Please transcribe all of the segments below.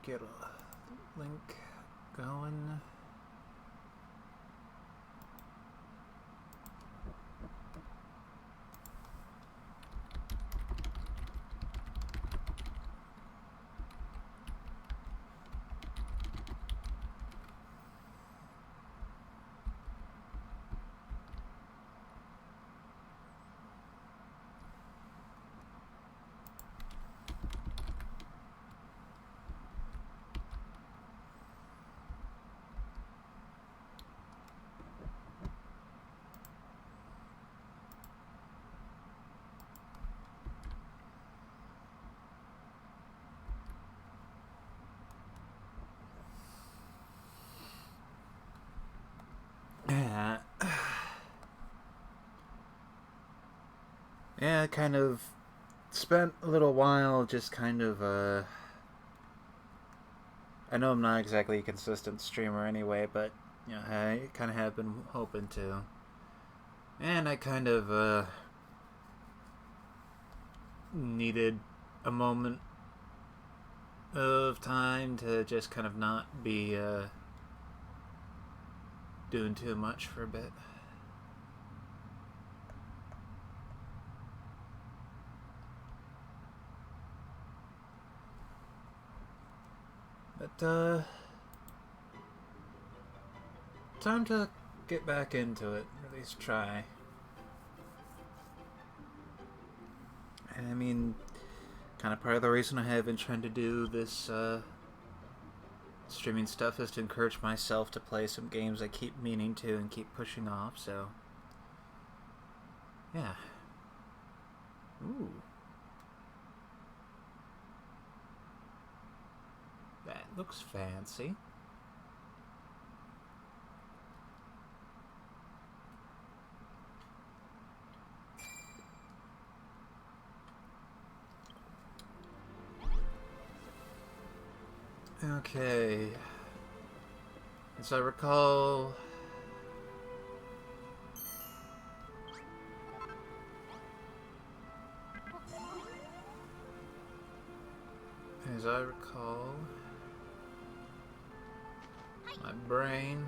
get a link going. Yeah, kind of spent a little while just kind of, I know I'm not exactly a consistent streamer anyway, but, you know, I kind of have been hoping to. And I kind of, needed a moment of time to just kind of not be, doing too much for a bit. But, time to get back into it, or at least try. I mean, kind of part of the reason I have been trying to do this, streaming stuff is to encourage myself to play some games I keep meaning to and keep pushing off, so... yeah. Ooh. That looks fancy. Okay. As I recall... my brain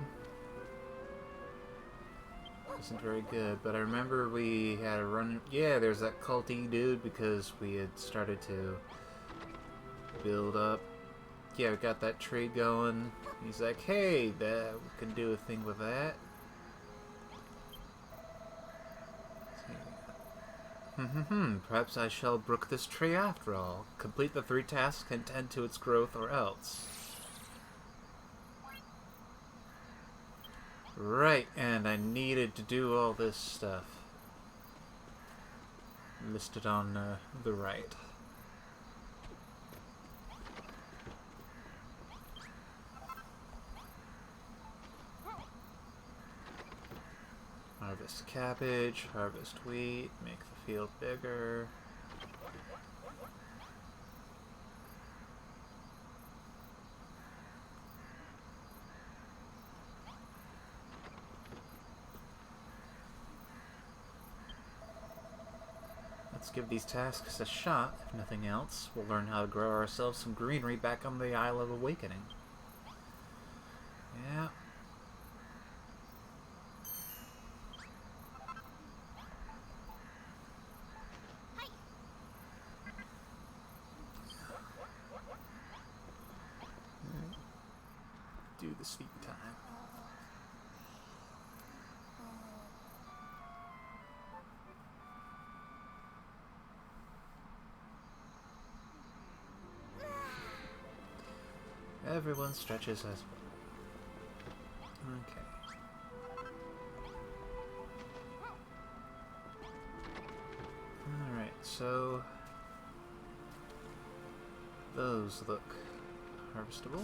isn't very good, but I remember we had a run... yeah, there's that culty dude because we had started to build up. Yeah, we got that tree going. He's like, hey, we can do a thing with that. Perhaps I shall brook this tree after all. Complete the 3 tasks and tend to its growth or else. Right, and I needed to do all this stuff. Listed on the right. Harvest cabbage, harvest wheat, make the field bigger. Let's give these tasks a shot. If nothing else, we'll learn how to grow ourselves some greenery back on the Isle of Awakening. Yeah. Do the sweet time. Everyone stretches as well. Okay. Alright, so... those look harvestable.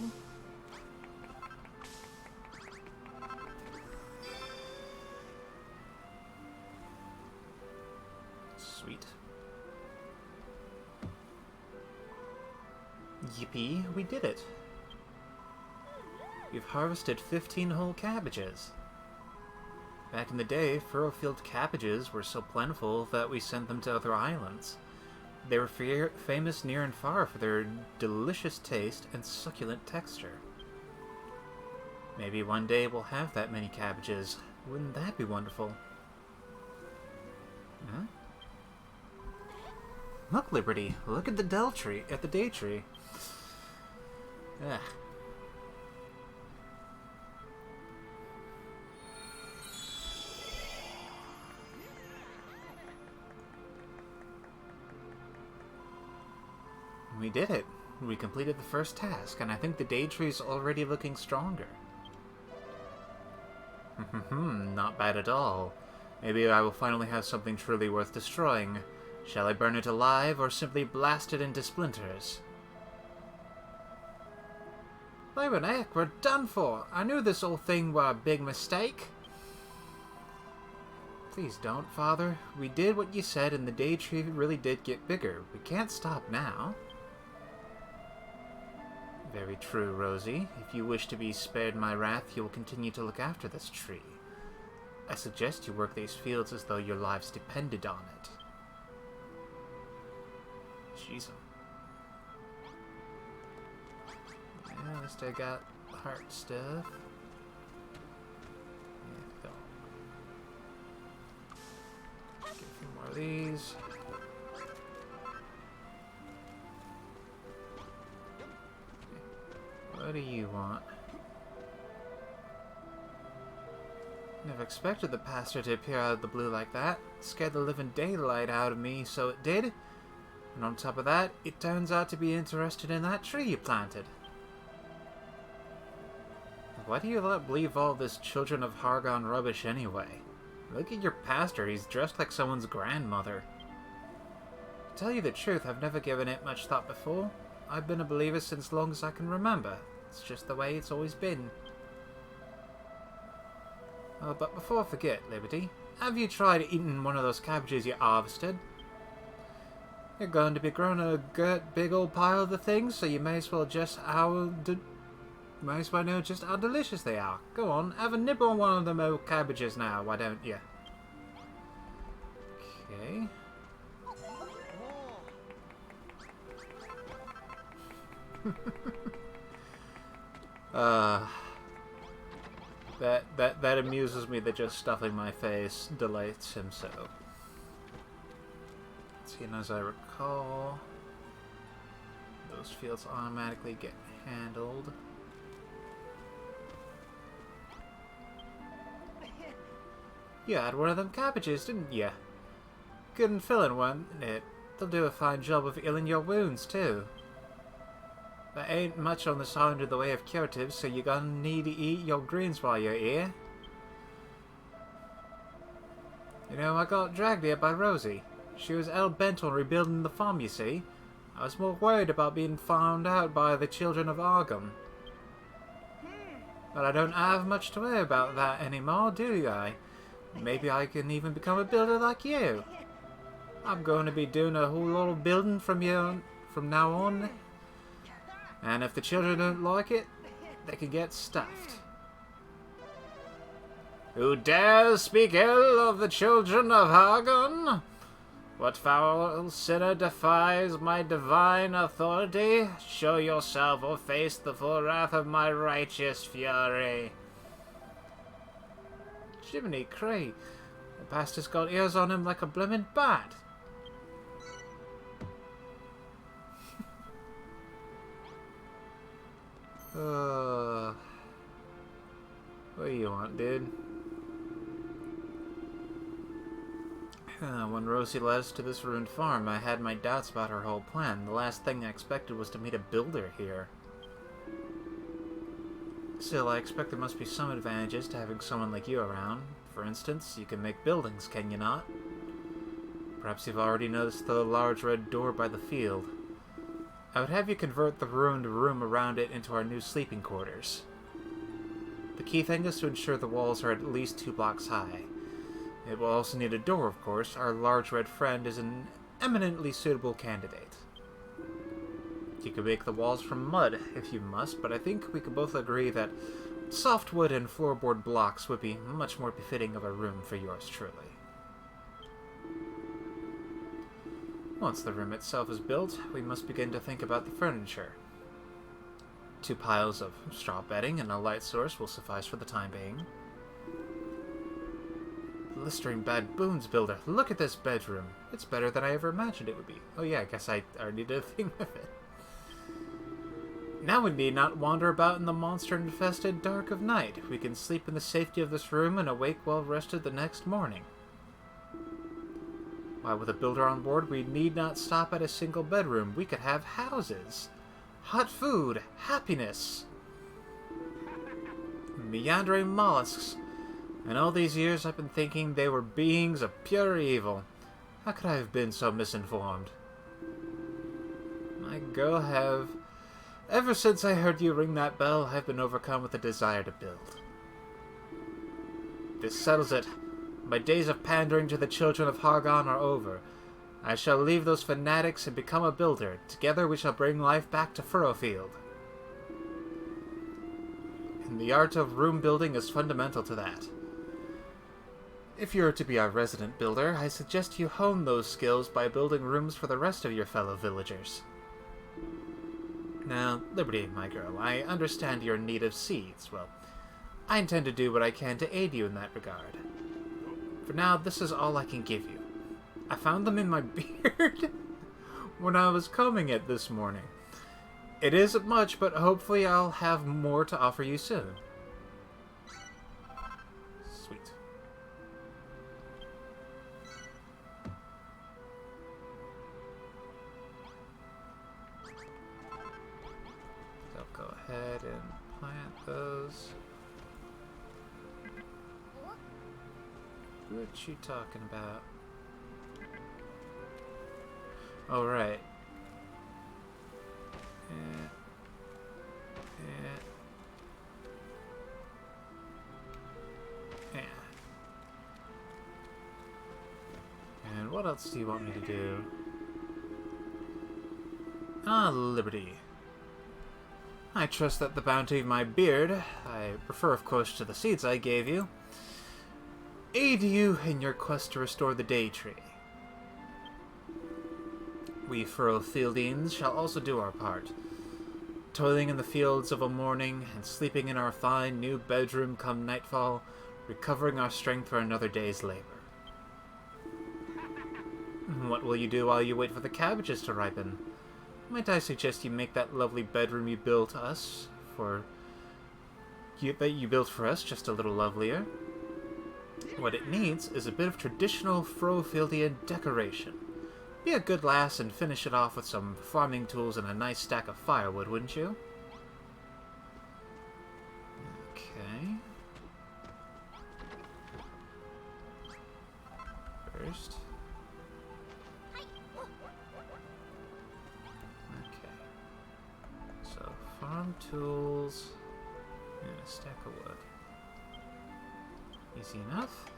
Sweet. Yippee, we did it! We've harvested 15 whole cabbages. Back in the day, furrowfield cabbages were so plentiful that we sent them to other islands. They were famous near and far for their delicious taste and succulent texture. Maybe one day we'll have that many cabbages. Wouldn't that be wonderful? Huh? Look, Liberty. Look at the day tree. Ugh. We did it. We completed the first task, and I think the day tree's already looking stronger. Not bad at all. Maybe I will finally have something truly worth destroying. Shall I burn it alive, or simply blast it into splinters? Flippin' heck, we're done for! I knew this whole thing were a big mistake. Please don't, Father. We did what you said, and the day tree really did get bigger. We can't stop now. Very true, Rosie. If you wish to be spared my wrath, you will continue to look after this tree. I suggest you work these fields as though your lives depended on it. Jeez. Yeah, at least I got heart stuff. Go. Get a few more of these. What do you want? Never expected the pastor to appear out of the blue like that. It scared the living daylight out of me, so it did. And on top of that, it turns out to be interested in that tree you planted. Why do you believe all this Children of Hargon rubbish anyway? Look at your pastor, he's dressed like someone's grandmother. To tell you the truth, I've never given it much thought before. I've been a believer since long as I can remember. It's just the way it's always been. Oh, but before I forget, Liberty, have you tried eating one of those cabbages you harvested? You're going to be growing a good big old pile of the things, so you may as well know just how delicious they are. Go on, have a nibble on one of them old cabbages now, why don't you? Okay. That amuses me that just stuffing my face delights him so. Seeing as I recall, those fields automatically get handled. You had one of them cabbages, didn't you? Good and filling one, isn't it? They'll do a fine job of healing your wounds, too. There ain't much on this island in the way of curatives, so you're gonna need to eat your greens while you're here. You know, I got dragged here by Rosie. She was hell-bent on rebuilding the farm, you see. I was more worried about being found out by the Children of Argon. But I don't have much to worry about that anymore, do I? Maybe I can even become a builder like you. I'm going to be doing a whole lot of building from now on. And if the children don't like it, they can get stuffed. Who dares speak ill of the Children of Hargon? What foul sinner defies my divine authority? Show yourself or face the full wrath of my righteous fury. Jiminy Cray, the pastor's got ears on him like a blimmin' bat. What do you want, dude? When Rosie led us to this ruined farm, I had my doubts about her whole plan. The last thing I expected was to meet a builder here. Still, I expect there must be some advantages to having someone like you around. For instance, you can make buildings, can you not? Perhaps you've already noticed the large red door by the field. I would have you convert the ruined room around it into our new sleeping quarters. The key thing is to ensure the walls are at least 2 blocks high. It will also need a door, of course. Our large red friend is an eminently suitable candidate. You can make the walls from mud, if you must, but I think we can both agree that softwood and floorboard blocks would be much more befitting of a room for yours truly. Once the room itself is built, we must begin to think about the furniture. 2 piles of straw bedding and a light source will suffice for the time being. Blistering bad boons, Builder. Look at this bedroom. It's better than I ever imagined it would be. Oh yeah, I guess I already did a thing with it. Now we need not wander about in the monster-infested dark of night. We can sleep in the safety of this room and awake well rested the next morning. Why, with a builder on board, we need not stop at a single bedroom. We could have houses. Hot food. Happiness. Meandering mollusks. And all these years I've been thinking they were beings of pure evil. How could I have been so misinformed? My girl, ever since I heard you ring that bell, I've been overcome with a desire to build. This settles it. My days of pandering to the children of Hargon are over. I shall leave those fanatics and become a builder. Together we shall bring life back to Furrowfield. And the art of room building is fundamental to that. If you are to be our resident builder, I suggest you hone those skills by building rooms for the rest of your fellow villagers. Now, Liberty, my girl, I understand your need of seeds. Well, I intend to do what I can to aid you in that regard. For now, this is all I can give you. I found them in my beard when I was combing it this morning. It isn't much, but hopefully I'll have more to offer you soon. Sweet. So go ahead and plant those. What you talking about? Oh, right. Yeah. And what else do you want me to do? Ah, Liberty. I trust that the bounty of my beard, I refer of course to the seeds I gave you, aid you in your quest to restore the Day Tree. We Furrowfieldians shall also do our part, toiling in the fields of a morning and sleeping in our fine new bedroom come nightfall, recovering our strength for another day's labor. What will you do while you wait for the cabbages to ripen? Might I suggest you make that lovely bedroom you built us that you built for us just a little lovelier? What it needs is a bit of traditional Furrowfieldian decoration. Be a good lass and finish it off with some farming tools and a nice stack of firewood, wouldn't you? Okay. First. Okay. So, farm tools and a stack of wood. Easy enough.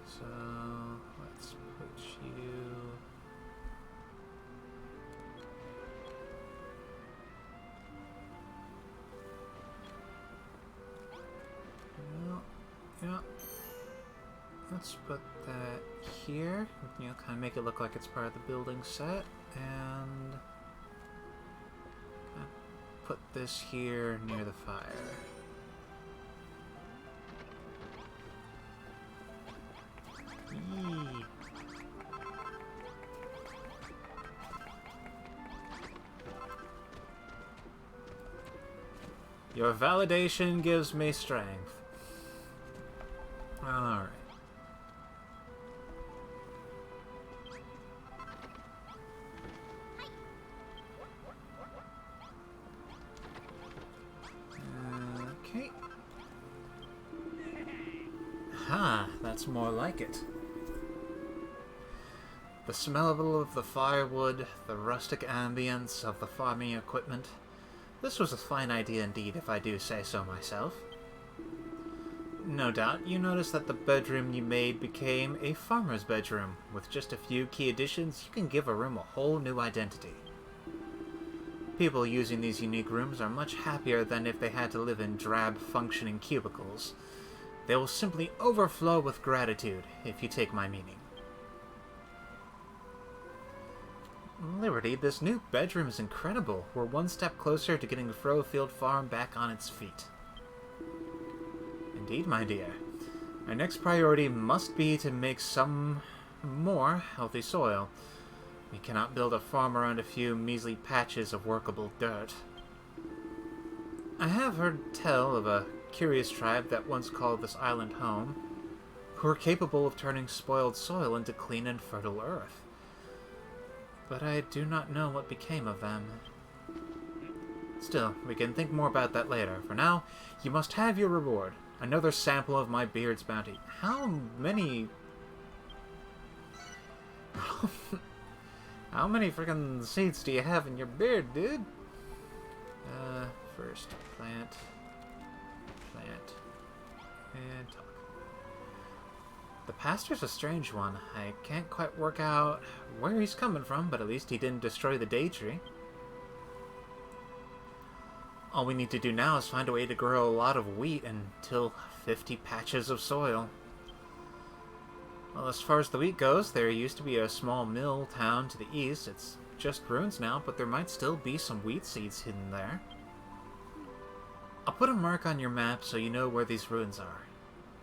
So, let's put you... Yeah. Let's put that here. You know, kind of make it look like it's part of the building set. And... kind of put this here near the fire. Yee. Your validation gives me strength. Alright. Okay. Ha, that's more like it. The smell of the firewood, the rustic ambience of the farming equipment. This was a fine idea indeed, if I do say so myself. No doubt, you noticed that the bedroom you made became a farmer's bedroom. With just a few key additions, you can give a room a whole new identity. People using these unique rooms are much happier than if they had to live in drab, functioning cubicles. They will simply overflow with gratitude, if you take my meaning. Liberty, this new bedroom is incredible. We're one step closer to getting Frofield Farm back on its feet. Indeed, my dear. Our next priority must be to make some more healthy soil. We cannot build a farm around a few measly patches of workable dirt. I have heard tell of a curious tribe that once called this island home, who were capable of turning spoiled soil into clean and fertile earth. But I do not know what became of them. Still, we can think more about that later. For now, you must have your reward. Another sample of my beard's bounty. How many... How many freaking seeds do you have in your beard, dude? First, plant, and talk. The pastor's a strange one. I can't quite work out where he's coming from, but at least he didn't destroy the day tree. All we need to do now is find a way to grow a lot of wheat and till 50 patches of soil. Well, as far as the wheat goes, there used to be a small mill town to the east. It's just ruins now, but there might still be some wheat seeds hidden there. I'll put a mark on your map so you know where these ruins are.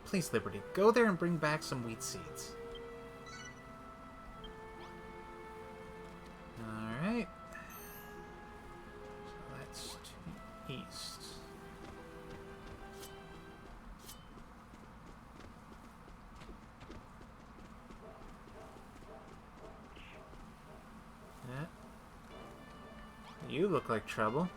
Please, Liberty, go there and bring back some wheat seeds. Alright. So that's to the east. Yeah. You look like trouble.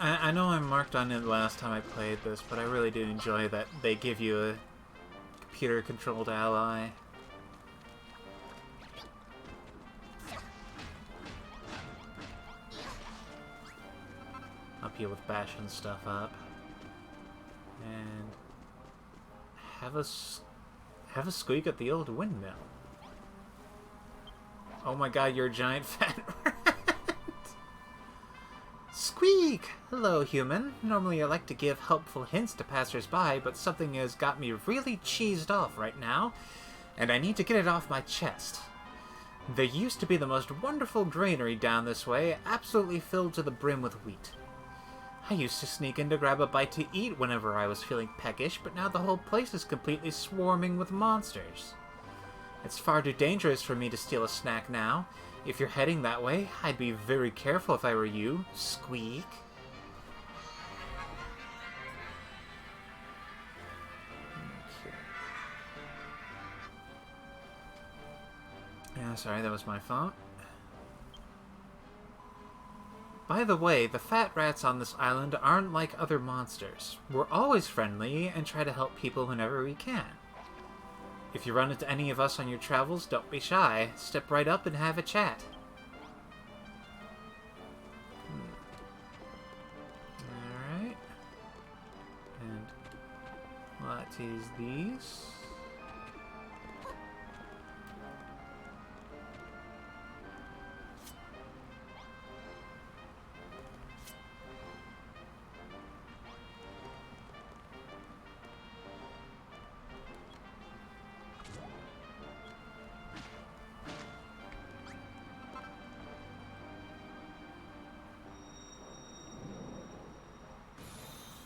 I know I marked on it last time I played this, but I really do enjoy that they give you a computer-controlled ally. Up here with bashing stuff up. And have a squeak at the old windmill. Oh my god, you're a giant fat rat! Squeak! Hello, human. Normally I like to give helpful hints to passers-by, but something has got me really cheesed off right now, and I need to get it off my chest. There used to be the most wonderful granary down this way, absolutely filled to the brim with wheat. I used to sneak in to grab a bite to eat whenever I was feeling peckish, but now the whole place is completely swarming with monsters. It's far too dangerous for me to steal a snack now. If you're heading that way, I'd be very careful if I were you, Squeak. Okay. Yeah, sorry, that was my fault. By the way, the fat rats on this island aren't like other monsters. We're always friendly and try to help people whenever we can. If you run into any of us on your travels, don't be shy. Step right up and have a chat. Alright. And what is these?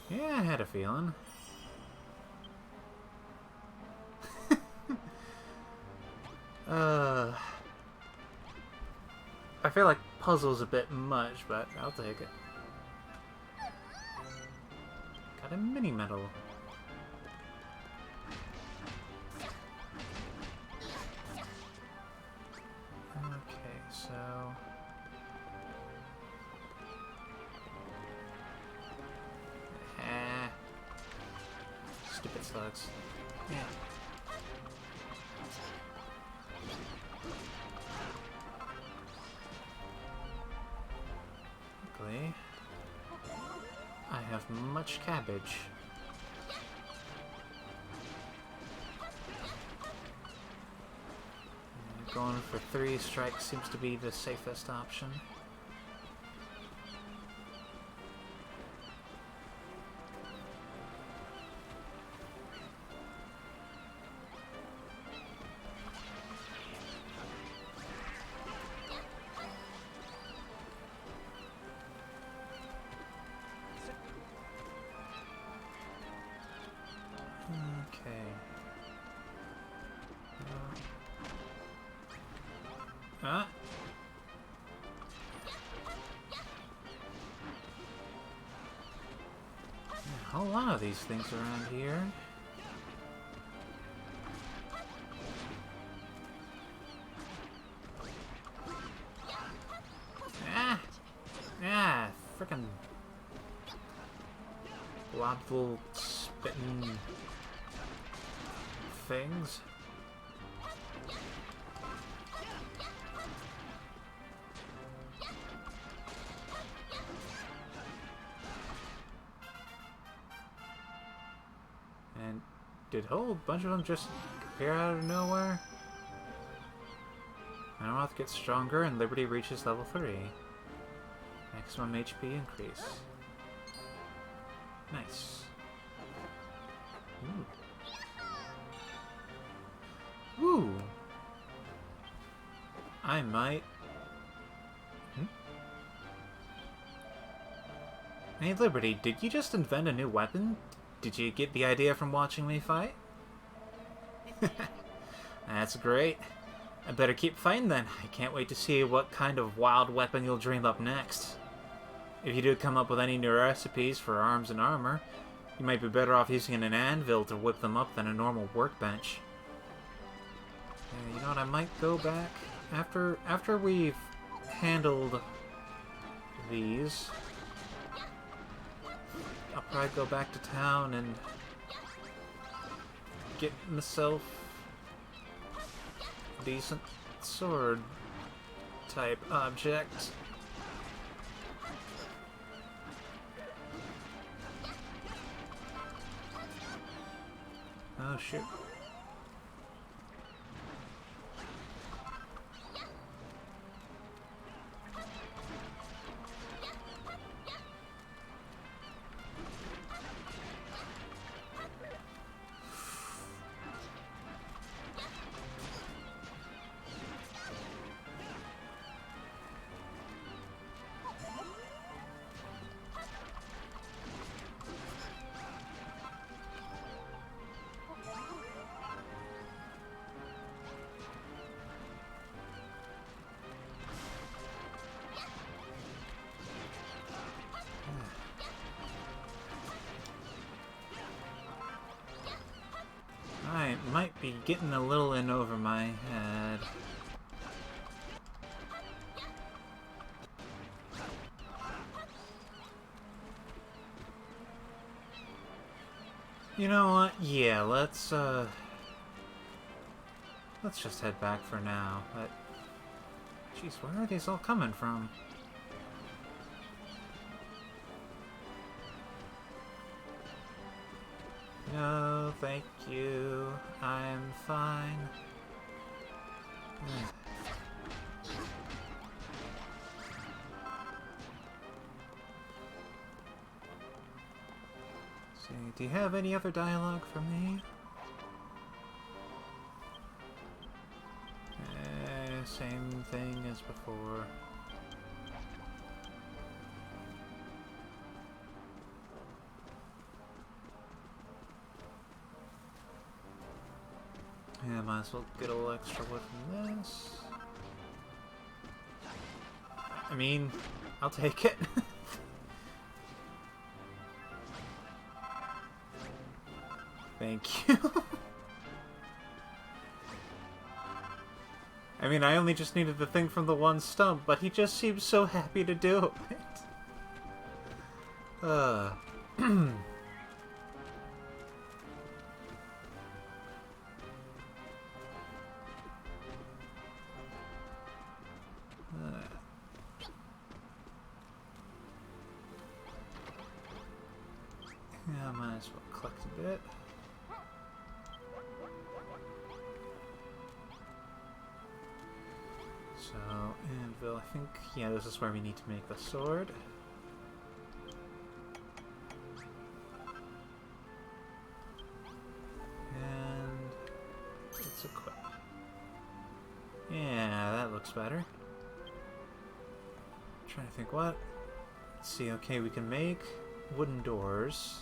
Yeah, I had a feeling. I feel like puzzle's a bit much, but I'll take it. Got a mini medal. Okay, so sucks. Yeah. Luckily, I have much cabbage. Going for 3 strikes seems to be the safest option. Huh? A whole lot of these things around here. Ah! Ah! Frickin' blobful spitting things. And did a whole bunch of them just appear out of nowhere? Anomoth gets stronger and Liberty reaches level 3. Maximum HP increase. Nice. Ooh. Ooh. I might... Hey Liberty, did you just invent a new weapon? Did you get the idea from watching me fight? That's great. I better keep fighting then. I can't wait to see what kind of wild weapon you'll dream up next. If you do come up with any new recipes for arms and armor, you might be better off using an anvil to whip them up than a normal workbench. You know what, I might go back after we've handled these. I'll probably go back to town and get myself a decent sword type object. Oh shoot. I might be getting a little in over my head. You know what? Yeah, let's just head back for now. But jeez, where are these all coming from? No, thank you. I'm fine. See, do you have any other dialogue for me? Same thing as before. Yeah, might as well get a little extra wood from this. I mean, I'll take it. Thank you. I mean, I only just needed the thing from the one stump, but he just seems so happy to do it. might as well collect a bit. So, anvil, I think, yeah, this is where we need to make the sword. And let's equip. Yeah, that looks better. Trying to think what. Let's see, okay, we can make wooden doors.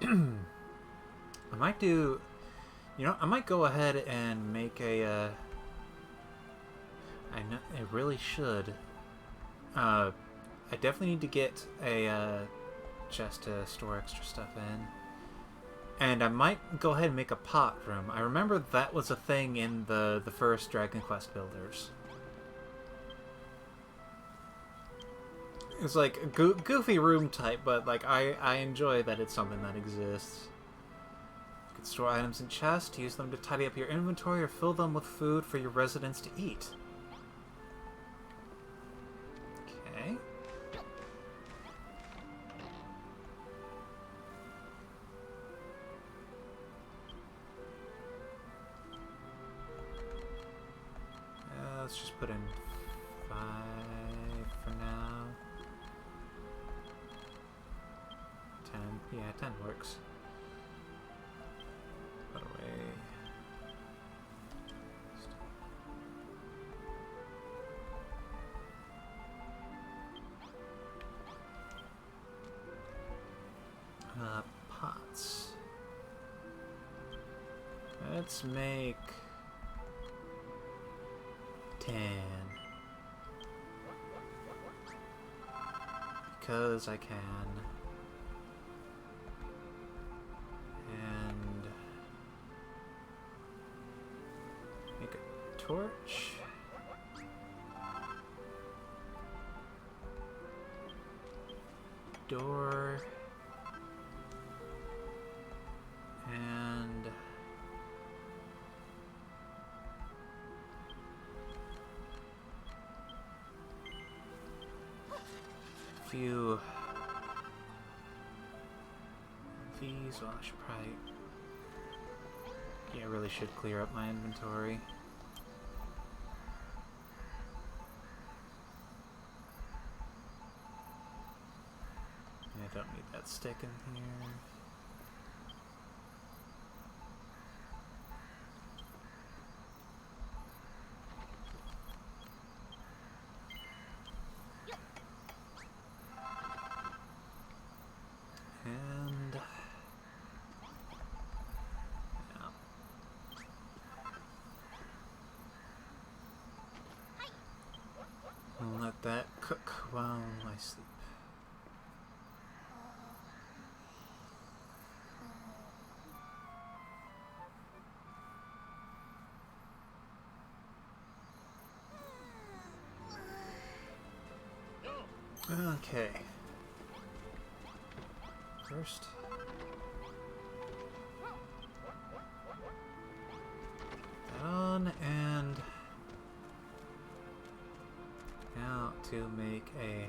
I might do... You know, I might go ahead and make a, I really should. I definitely need to get a, chest to store extra stuff in. And I might go ahead and make a pot room. I remember that was a thing in the first Dragon Quest builders. It's like a goofy room type, but like I enjoy that it's something that exists. Store items in chests, use them to tidy up your inventory or fill them with food for your residents to eat. Okay. Let's just put in 5 for now. 10. Yeah, 10 works. Put away. Pots. Let's make 10. Because I can. And make a torch. Door. And a few of these. Well, I should probably... Yeah, I really should clear up my inventory. I don't need that stick in here. And yeah. I'll let that cook while I sleep. Okay. First, that on, and now to make a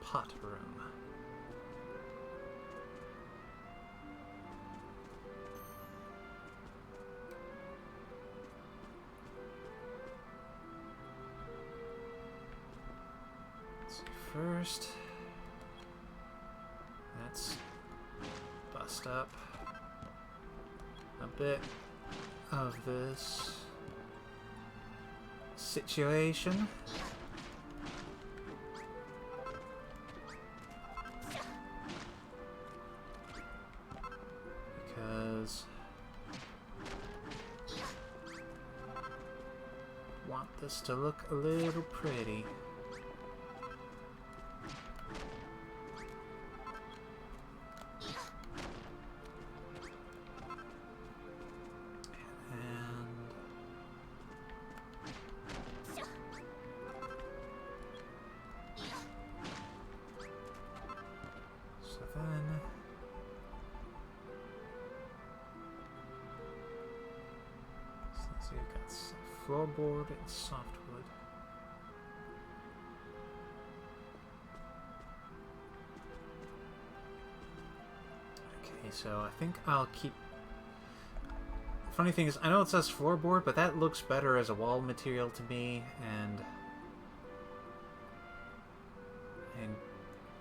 pot room. Let's see, first, let's bust up a bit of this situation. Because I want this to look a little pretty. So you've got floorboard and softwood. so I think I'll keep... Funny thing is, I know it says floorboard, but that looks better as a wall material to me, and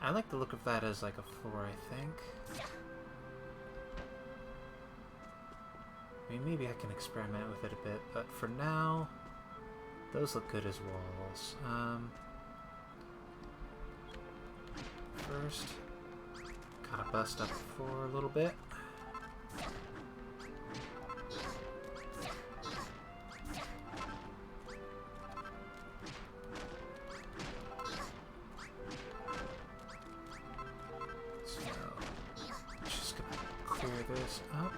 I like the look of that as like a floor, I think. I mean, maybe I can experiment with it a bit, but for now, those look good as walls. First, gotta bust up the floor a little bit. So, just gonna clear this up.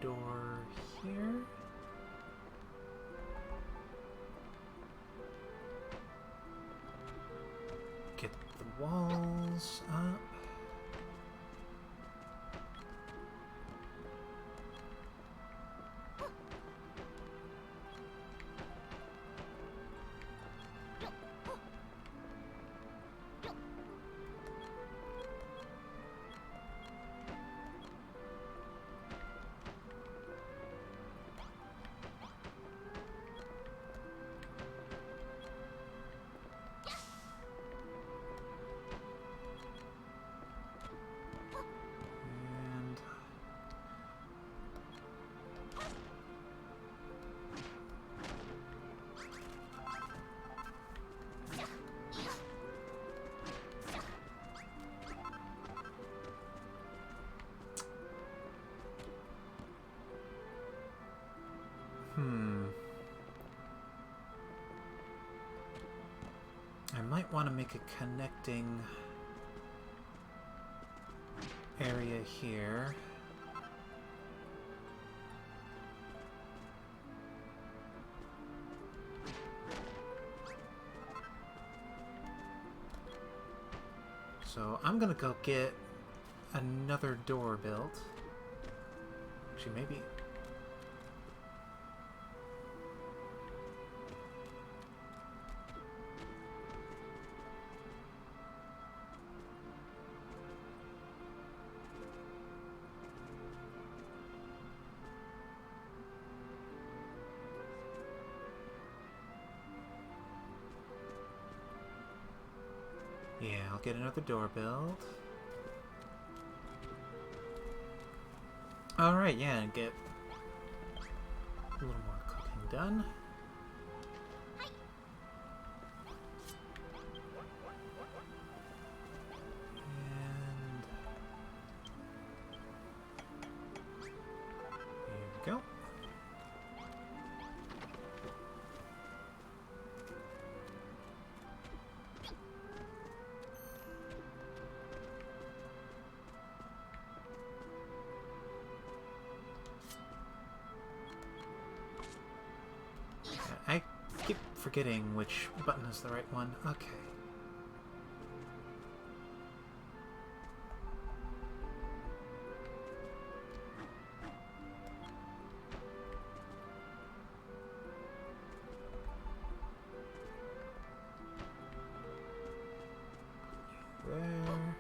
Door here. Get the walls up. I might want to make a connecting area here. So I'm gonna go get another door built. Actually, maybe... Yeah, I'll get another door built. Alright, yeah, and get a little more cooking done. And here we go. I keep forgetting which button is the right one. Okay. There.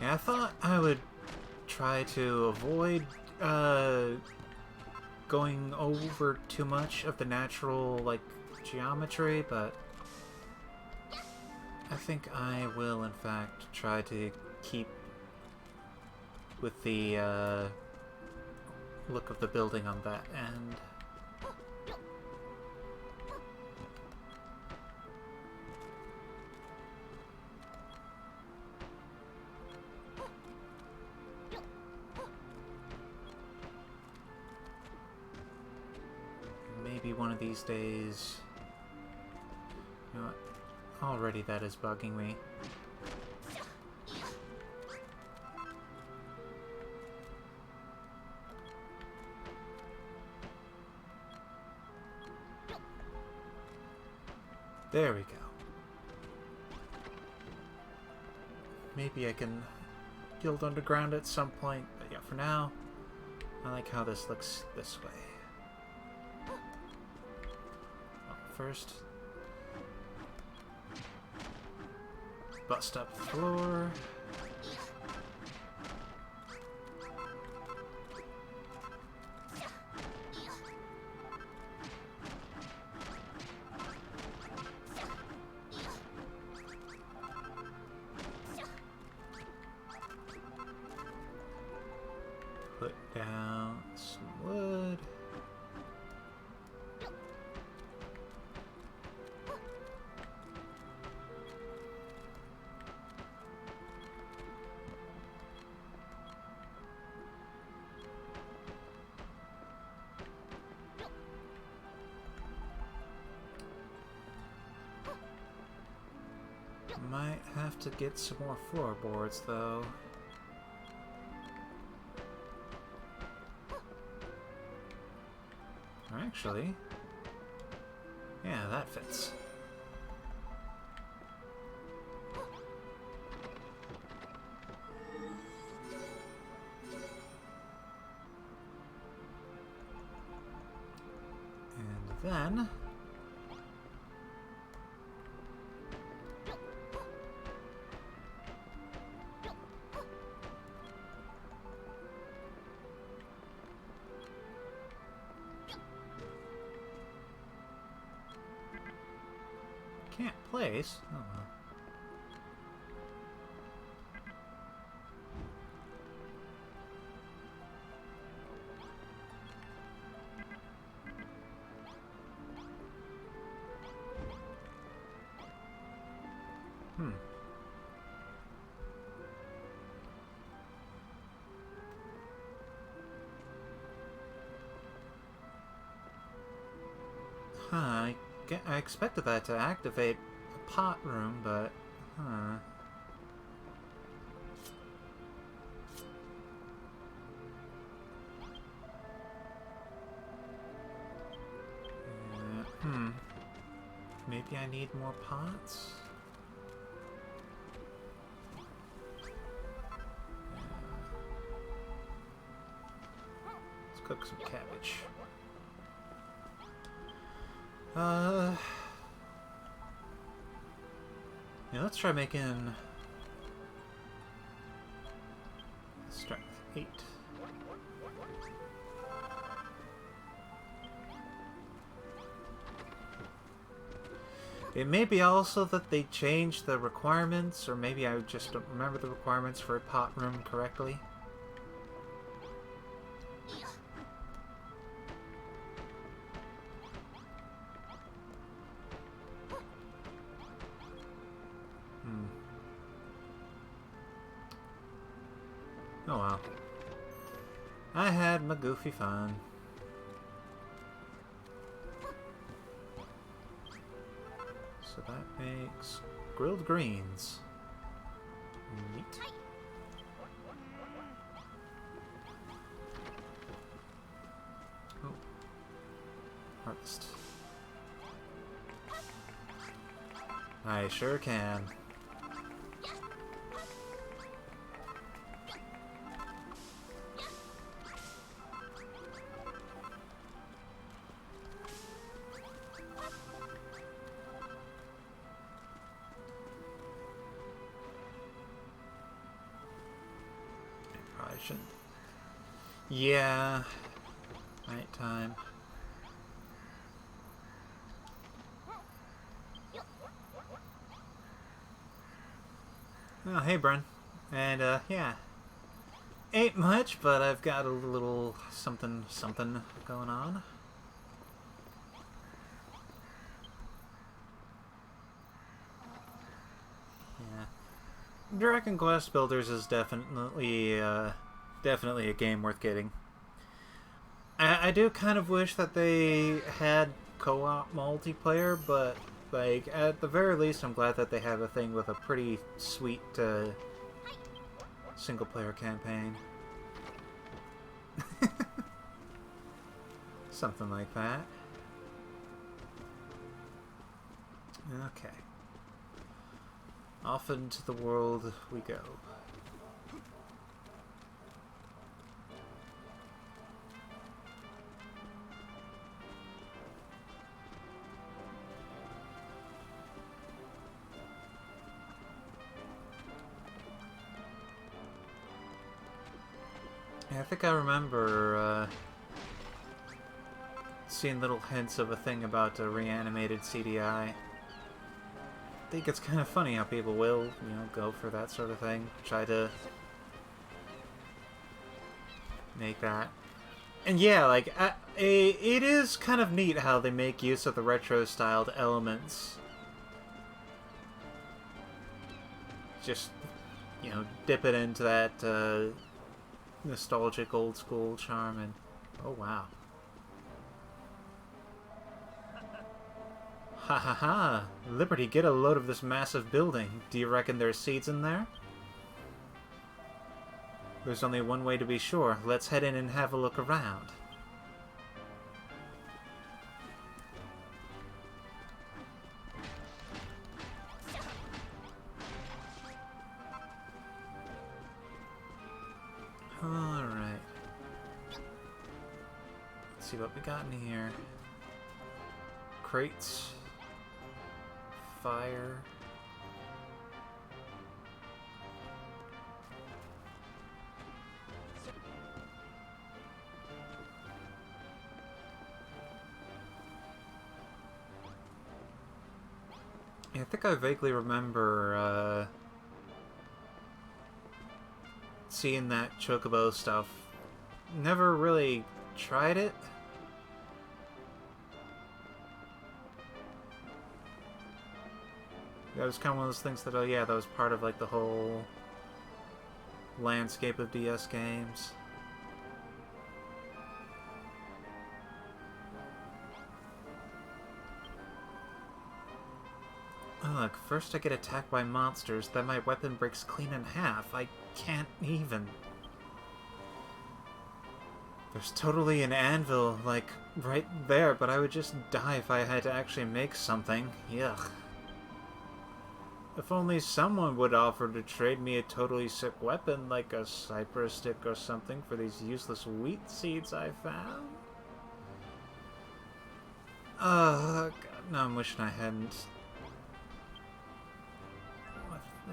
Yeah, I thought I would try to avoid going over too much of the natural, like, geometry, but I think I will, in fact, try to keep with the look of the building on that end. Maybe one of these days... You know what? Already that is bugging me. There we go. Maybe I can build underground at some point, but yeah, for now, I like how this looks this way. First, bust up the floor. Put down some wood. Might have to get some more floorboards, though. Or actually, yeah, that fits. And then... Can't place? Oh well. I expected that to activate a pot room, but... Maybe I need more pots? Let's cook some cabbage. Yeah, let's try making strength 8. It may be also that they changed the requirements, or maybe I just don't remember the requirements for a pot room correctly. Oh well. I had my goofy fun. So that makes grilled greens. Neat. Oh. Harvest. I sure can. shouldn't. Yeah. Night time. Oh, hey, Bren. And, yeah. Ain't much, but I've got a little something going on. Yeah. Dragon Quest Builders is definitely a game worth getting. I do kind of wish that they had co-op multiplayer, but, like, at the very least, I'm glad that they have a thing with a pretty sweet, single-player campaign. Something like that. Okay. Off into the world we go. I think I remember seeing little hints of a thing about a reanimated CDI. I think it's kind of funny how people will, you know, go for that sort of thing. Try to make that. And yeah, like, it is kind of neat how they make use of the retro-styled elements. Just, you know, dip it into that, nostalgic old school charm, and oh wow. Ha ha ha! Liberty, get a load of this massive building. Do you reckon there's seeds in there? There's only one way to be sure. Let's head in and have a look around. Alright. Let's see what we got in here. Crates. Fire. Yeah, I think I vaguely remember, seeing that Chocobo stuff. Never really tried it. That was kind of one of those things that, oh yeah, that was part of, like, the whole landscape of DS games. Oh, look, first I get attacked by monsters, then my weapon breaks clean in half. I can't even. There's totally an anvil, like, right there, but I would just die if I had to actually make something. Yuck. If only someone would offer to trade me a totally sick weapon, like a cypress stick or something, for these useless wheat seeds I found. Oh, God, no, I'm wishing I hadn't.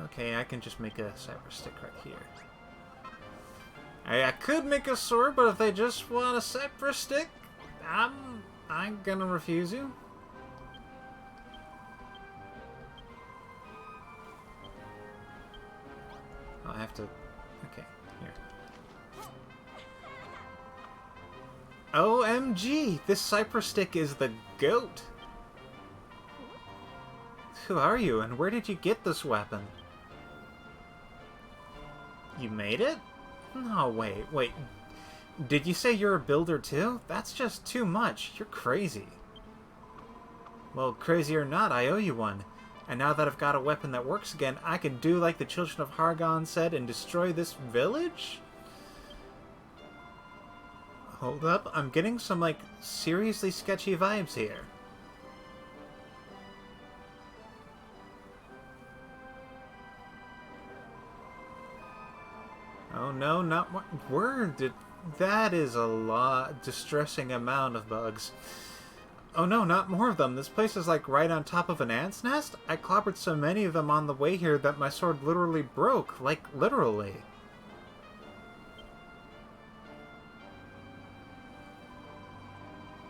Okay, I can just make a cypress stick right here. I could make a sword, but if they just want a cypress stick, I'm gonna refuse you. I have to... Okay, here. OMG! This cypress stick is the GOAT! Who are you, and where did you get this weapon? You made it? No, wait. Did you say you're a builder too? That's just too much. You're crazy. Well, crazy or not, I owe you one. And now that I've got a weapon that works again, I can do like the children of Hargon said and destroy this village? Hold up, I'm getting some, like, seriously sketchy vibes here. Oh no, not more. Word, that is a distressing amount of bugs. Oh no, not more of them. This place is like right on top of an ant's nest. I clobbered so many of them on the way here that my sword literally broke. Like, literally.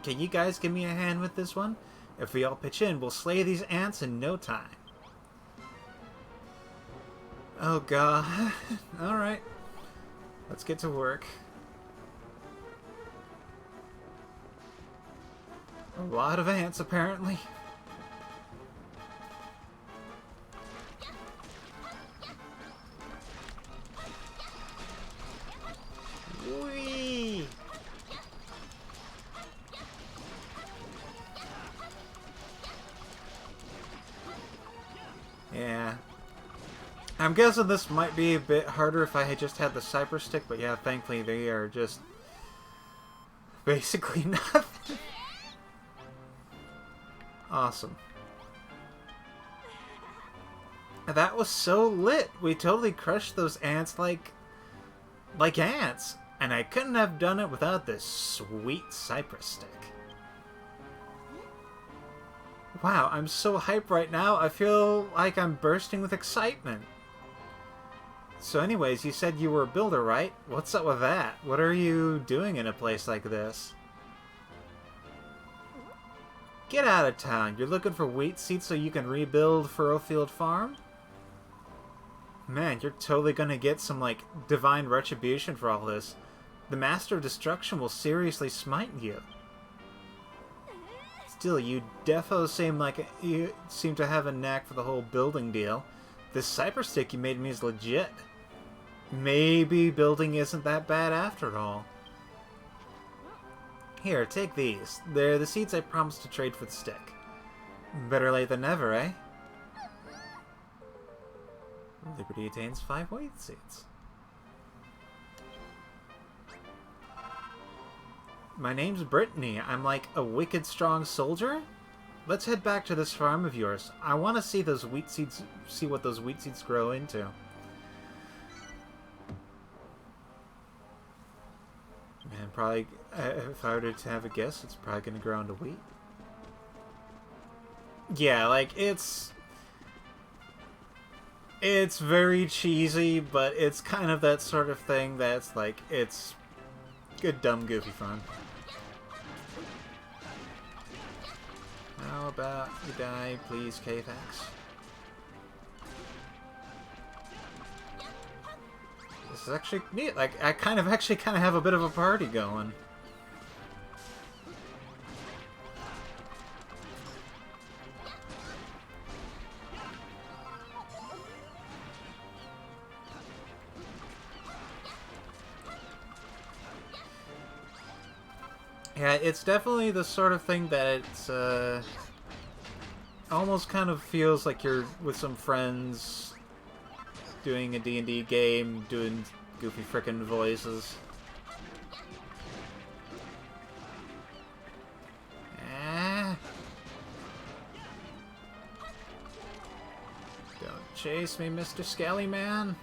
Can you guys give me a hand with this one? If we all pitch in, we'll slay these ants in no time. Oh god. Alright. Let's get to work. A lot of ants, apparently. Whee! Yeah. I'm guessing this might be a bit harder if I had just had the Cypress Stick, but yeah, thankfully they are just basically nothing. Awesome. That was so lit. We totally crushed those ants like ants. And I couldn't have done it without this sweet Cypress Stick. Wow, I'm so hyped right now. I feel like I'm bursting with excitement. So anyways, you said you were a builder, right? What's up with that? What are you doing in a place like this? Get out of town. You're looking for wheat seeds so you can rebuild Furrowfield Farm? Man, you're totally gonna get some, like, divine retribution for all this. The Master of Destruction will seriously smite you. Still, you defo you seem to have a knack for the whole building deal. This Cypress Stick you made me is legit. Maybe building isn't that bad after all. Here, take these. They're the seeds I promised to trade for the stick. Better late than never, eh? Liberty attains 5 wheat seeds. My name's Brittany. I'm like a wicked strong soldier? Let's head back to this farm of yours. I want to see those wheat seeds, see what those wheat seeds grow into. And probably, if I were to have a guess, it's probably going to grow into wheat. Yeah, like, it's very cheesy, but it's kind of that sort of thing that's like, it's good, dumb, goofy fun. How about you die, please, K-Fax? This is actually neat. Like, I kind of have a bit of a party going. Yeah, it's definitely the sort of thing that it's, almost kind of feels like you're with some friends doing a D&D game, doing goofy frickin' voices. Don't chase me, Mr. Skelly Man.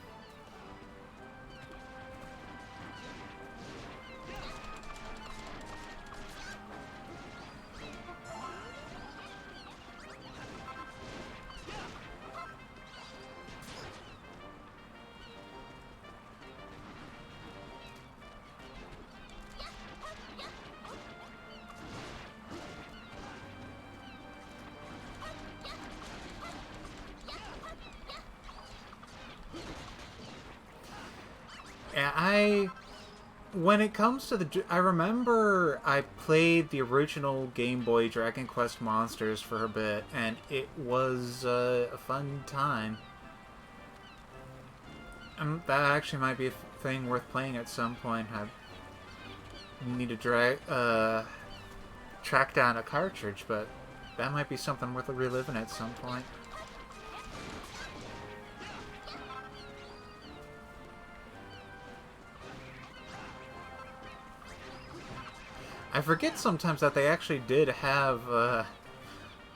When it comes to I remember I played the original Game Boy Dragon Quest Monsters for a bit, and it was a fun time. That actually might be a thing worth playing at some point. I need to track down a cartridge, but that might be something worth reliving at some point. I forget sometimes that they actually did have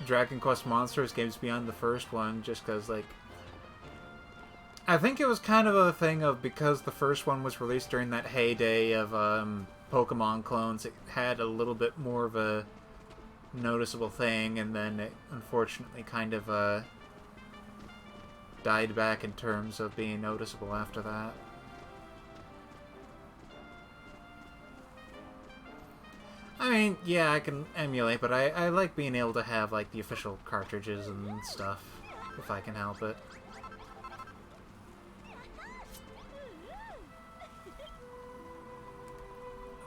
Dragon Quest Monsters games beyond the first one, just because, like, I think it was kind of a thing of, because the first one was released during that heyday of Pokemon clones, it had a little bit more of a noticeable thing, and then it unfortunately kind of died back in terms of being noticeable after that. I mean, yeah, I can emulate, but I like being able to have, like, the official cartridges and stuff, if I can help it.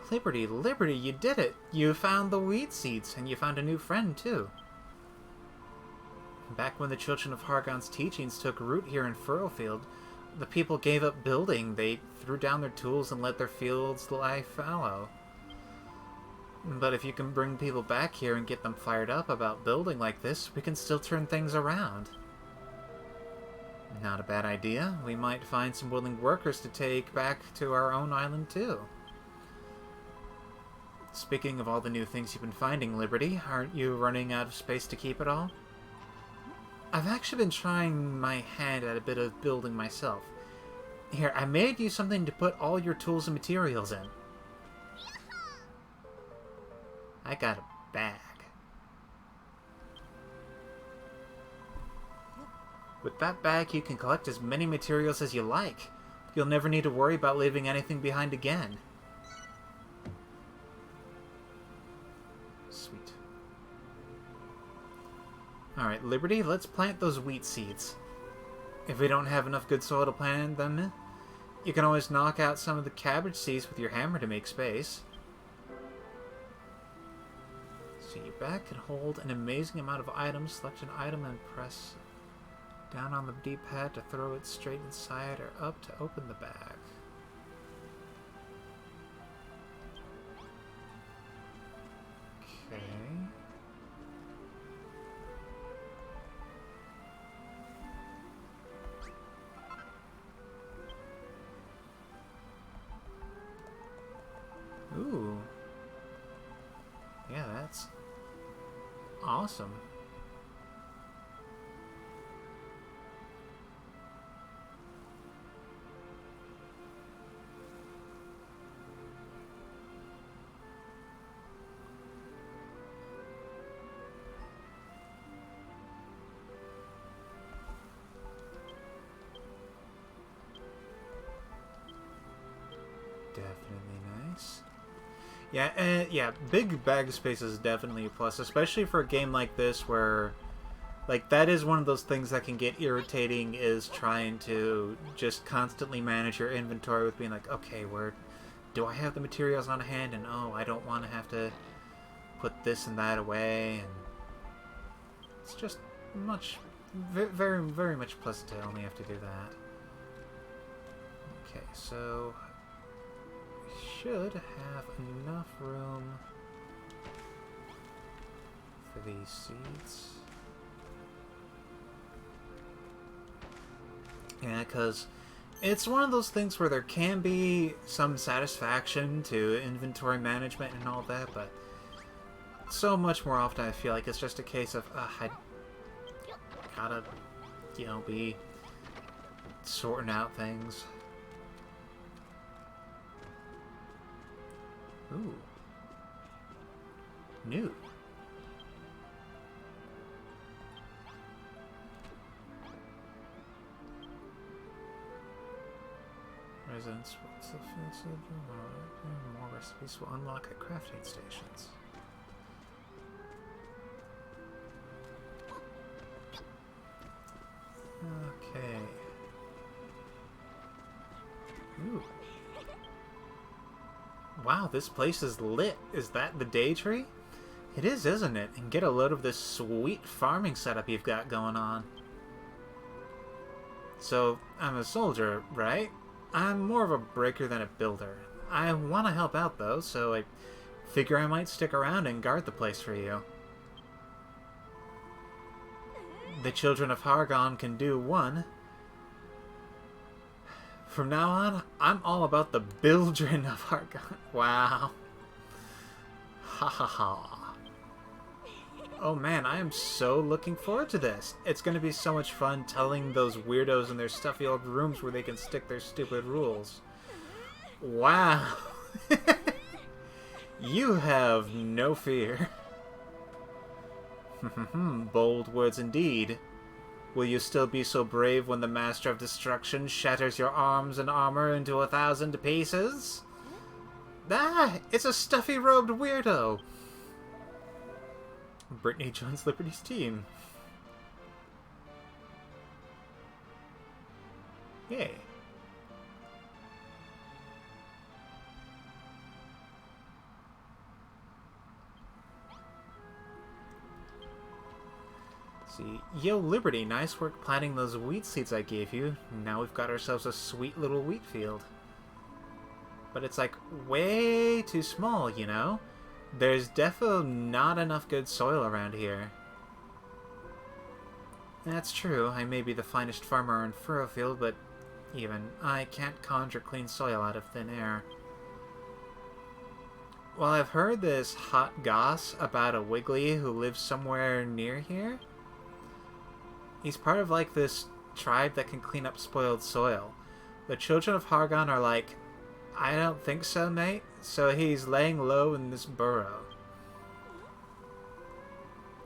Liberty, Liberty, you did it! You found the weed seeds, and you found a new friend, too. Back when the children of Hargon's teachings took root here in Furrowfield, the people gave up building. They threw down their tools and let their fields lie fallow. But if you can bring people back here and get them fired up about building like this, we can still turn things around. Not a bad idea. We might find some willing workers to take back to our own island, too. Speaking of all the new things you've been finding, Liberty, aren't you running out of space to keep it all? I've actually been trying my hand at a bit of building myself. Here, I made you something to put all your tools and materials in. I got a bag. With that bag, you can collect as many materials as you like. You'll never need to worry about leaving anything behind again. Sweet. Alright, Liberty, let's plant those wheat seeds. If we don't have enough good soil to plant them in, you can always knock out some of the cabbage seeds with your hammer to make space. So you back and hold an amazing amount of items, select an item and press down on the D-pad to throw it straight inside or up to open the bag. Okay. Ooh. Yeah, that's awesome. Definitely nice. Yeah, yeah, big bag space is definitely a plus, especially for a game like this where, like, that is one of those things that can get irritating, is trying to just constantly manage your inventory with being like, okay, where do I have the materials on hand, and oh, I don't want to have to put this and that away, and it's just much, very, very much pleasant to only have to do that. Okay, so should have enough room for these seeds. Yeah, because it's one of those things where there can be some satisfaction to inventory management and all that, but so much more often I feel like it's just a case of, I gotta, you know, be sorting out things. Ooh. New. Residents more recipes will unlock at crafting stations. Okay. Ooh. Wow, this place is lit. Is that the day tree? It is, isn't it? And get a load of this sweet farming setup you've got going on. So, I'm a soldier, right? I'm more of a breaker than a builder. I want to help out, though, so I figure I might stick around and guard the place for you. The children of Hargon can do one. From now on, I'm all about the Bildren of Hargon. Wow. Ha ha ha. Oh man, I am so looking forward to this. It's going to be so much fun telling those weirdos in their stuffy old rooms where they can stick their stupid rules. Wow. You have no fear. Bold words indeed. Will you still be so brave when the Master of Destruction shatters your arms and armor into 1,000 pieces? Ah, it's a stuffy-robed weirdo. Brittany joins Liberty's team. Yay. See, yo, Liberty, nice work planting those wheat seeds I gave you. Now we've got ourselves a sweet little wheat field. But it's like way too small, you know? There's defo not enough good soil around here. That's true, I may be the finest farmer in Furrowfield, but even I can't conjure clean soil out of thin air. Well, I've heard this hot goss about a Wiggly who lives somewhere near here. He's part of, like, this tribe that can clean up spoiled soil. The children of Hargon are like, I don't think so, mate. So he's laying low in this burrow.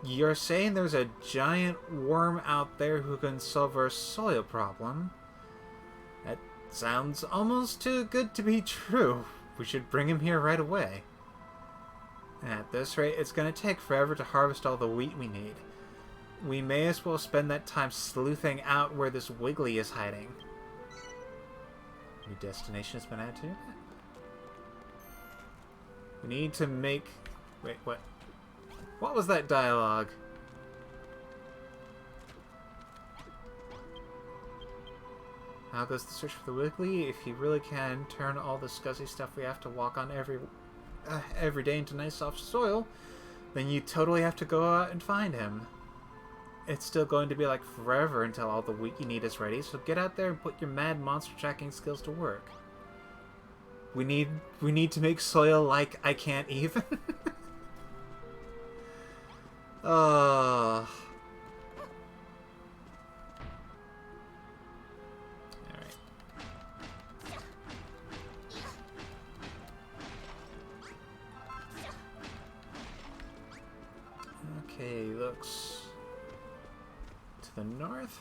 You're saying there's a giant worm out there who can solve our soil problem? That sounds almost too good to be true. We should bring him here right away. At this rate, it's going to take forever to harvest all the wheat we need. We may as well spend that time sleuthing out where this Wiggly is hiding. New destination has been added to. We need to make... Wait, what? What was that dialogue? How goes the search for the Wiggly? If you really can turn all the scuzzy stuff we have to walk on every day into nice soft soil, then you totally have to go out and find him. It's still going to be like forever until all the wheat you need is ready, so get out there and put your mad monster tracking skills to work. We need to make soil like I can't even. Alright. Okay, looks to the north.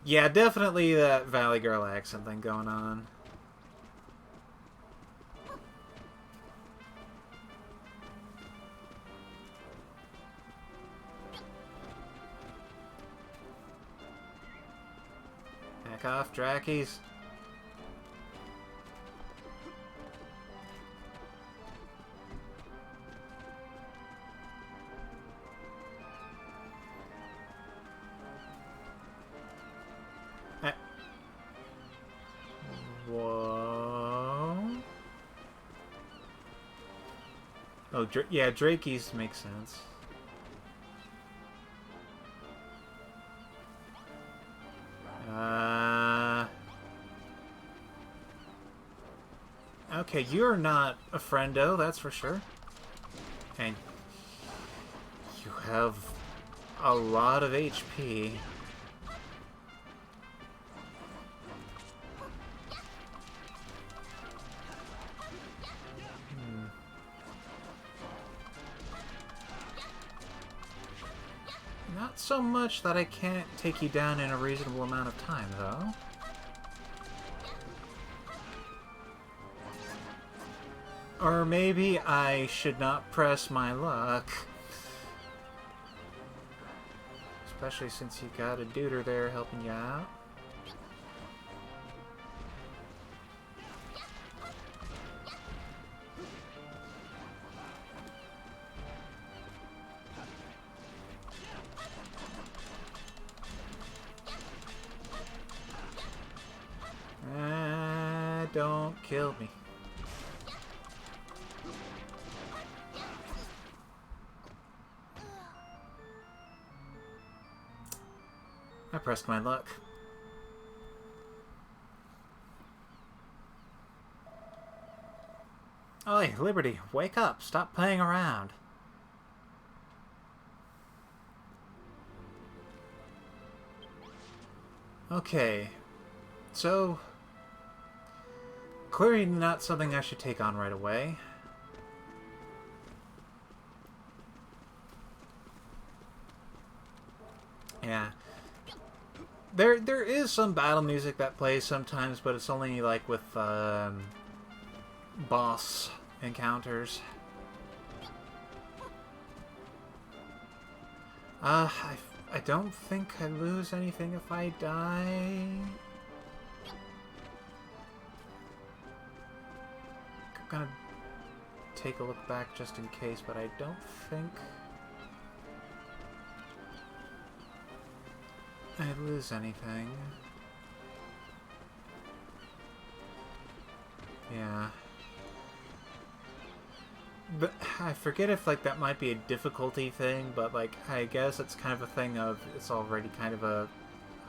Yeah, definitely that Valley Girl accent thing going on. Back off, Drakies. Whoa. Oh, yeah, Drakies makes sense. Okay, you're not a friendo, that's for sure. And you have a lot of HP. Not so much that I can't take you down in a reasonable amount of time, though. Or maybe I should not press my luck. Especially since you got a duder there helping you out. Don't kill me. I pressed my luck. Oi, Liberty, wake up. Stop playing around. Okay. So, clearly not something I should take on right away. Yeah. There is some battle music that plays sometimes, but it's only like with boss encounters. I don't think I lose anything if I die. I'm gonna take a look back just in case, but I don't think I lose anything. Yeah. But I forget if, like, that might be a difficulty thing, but, like, I guess it's kind of a thing of it's already kind of a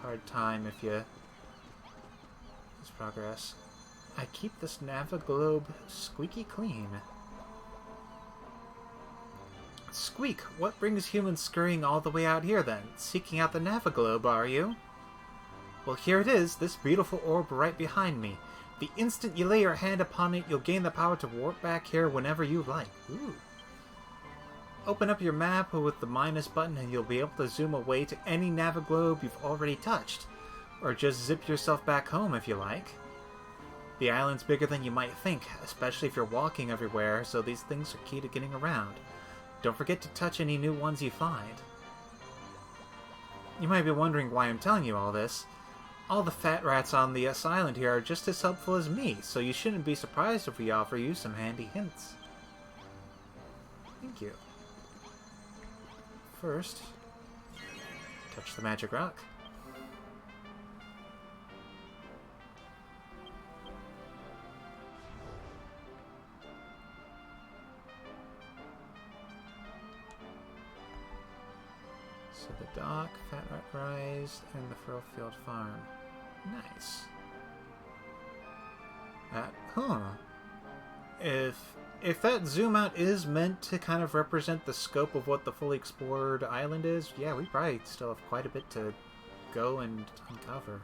hard time if you lose progress. I keep this Naviglobe squeaky clean. Squeak, what brings humans scurrying all the way out here, then? Seeking out the Naviglobe, are you? Well, here it is, this beautiful orb right behind me. The instant you lay your hand upon it, you'll gain the power to warp back here whenever you like. Ooh. Open up your map with the minus button and you'll be able to zoom away to any Naviglobe you've already touched. Or just zip yourself back home if you like. The island's bigger than you might think, especially if you're walking everywhere, so these things are key to getting around. Don't forget to touch any new ones you find. You might be wondering why I'm telling you all this. All the fat rats on the island here are just as helpful as me, so you shouldn't be surprised if we offer you some handy hints. Thank you. First, touch the magic rock. So the dock, Fat Rat Rise, and the Furlfield Farm. Nice. If that zoom out is meant to kind of represent the scope of what the fully explored island is, yeah, we probably still have quite a bit to go and uncover.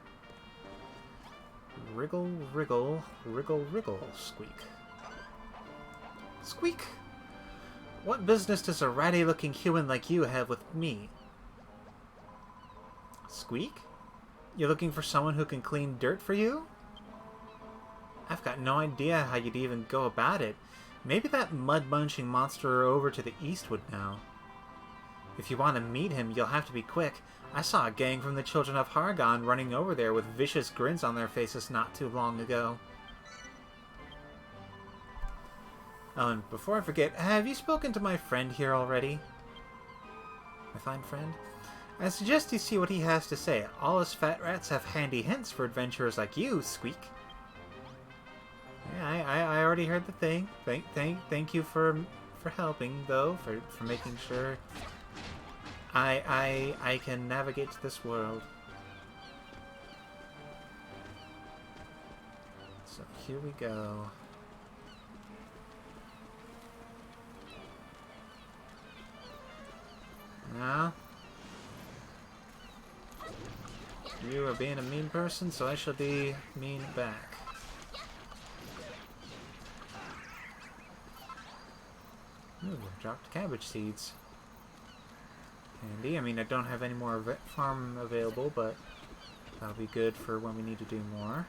Wriggle, wriggle, wriggle, wriggle, squeak. Squeak! What business does a ratty-looking human like you have with me? Squeak? You're looking for someone who can clean dirt for you? I've got no idea how you'd even go about it. Maybe that mud-munching monster over to the east would know. If you want to meet him, you'll have to be quick. I saw a gang from the Children of Hargon running over there with vicious grins on their faces not too long ago. Oh, and before I forget, have you spoken to my friend here already? My fine friend? I suggest you see what he has to say. All us fat rats have handy hints for adventurers like you, Squeak. Yeah, I already heard the thing. Thank you for helping, though, for making sure I can navigate this world. So here we go. Now, you are being a mean person, so I shall be mean back. Ooh, dropped cabbage seeds. Handy. I mean, I don't have any more farm available, but that'll be good for when we need to do more.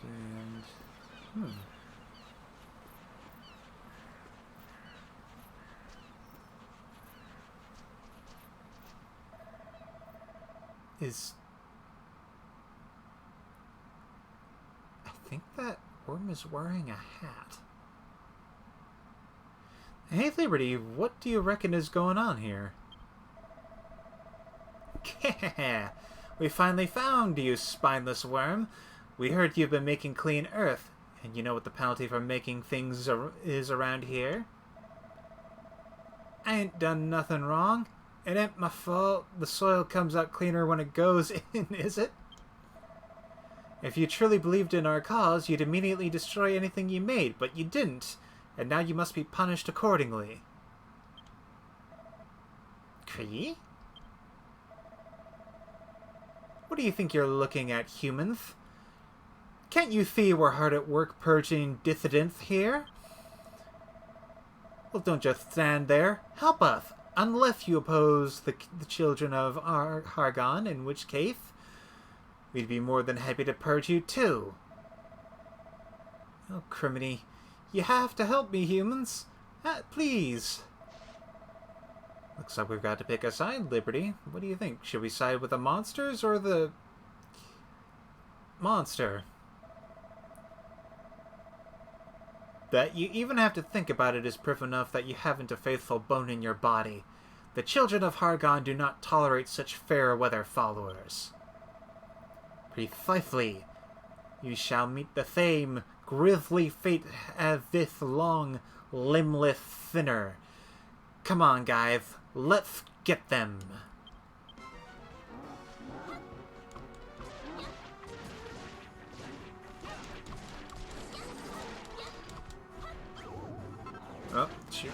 And I think that worm is wearing a hat. Hey, Liberty, what do you reckon is going on here? We finally found you, spineless worm. We heard you've been making clean earth, and you know what the penalty for making things is around here? I ain't done nothing wrong. It ain't my fault the soil comes out cleaner when it goes in, is it? If you truly believed in our cause, you'd immediately destroy anything you made, but you didn't, and now you must be punished accordingly. Cree? What do you think you're looking at, humans? Can't you see we're hard at work purging dissidents here? Well, don't just stand there. Help us, unless you oppose the children of Hargon, in which case we'd be more than happy to purge you too. Oh, criminy. You have to help me, humans. Please. Looks like we've got to pick a side, Liberty. What do you think? Should we side with the monsters or the... monster? That you even have to think about it is proof enough that you haven't a faithful bone in your body. The children of Hargon do not tolerate such fair-weather followers. Precisely. You shall meet the same grisly fate as this long, limbless sinner. Come on, guys. Let's get them. Oh, shoot.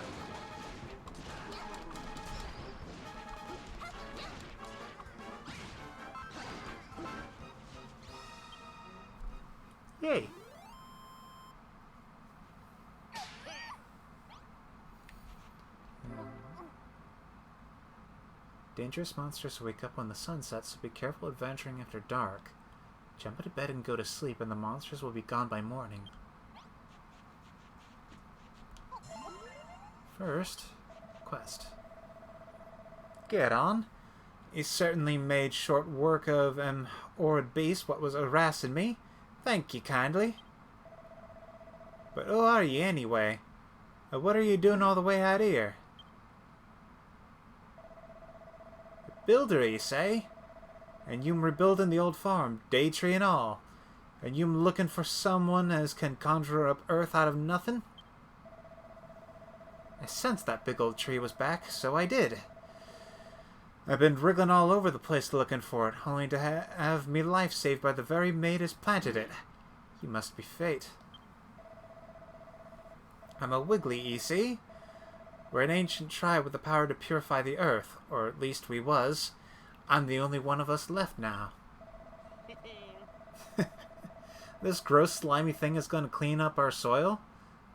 Yay. Dangerous monsters wake up when the sun sets, so be careful adventuring after dark. Jump into bed and go to sleep, and the monsters will be gone by morning. First, quest. Get on. You certainly made short work of horrid beast what was harassing me. Thank you kindly. But who are you anyway? What are you doing all the way out here? Builder, you say? And you'm rebuilding the old farm, day tree and all. And you'm looking for someone as can conjure up earth out of nothing? I sensed that big old tree was back, so I did. I've been wriggling all over the place looking for it, only to have me life saved by the very maid as planted it. You must be fate. I'm a Wiggly, you see? We're an ancient tribe with the power to purify the earth, or at least we was. I'm the only one of us left now. This gross slimy thing is going to clean up our soil?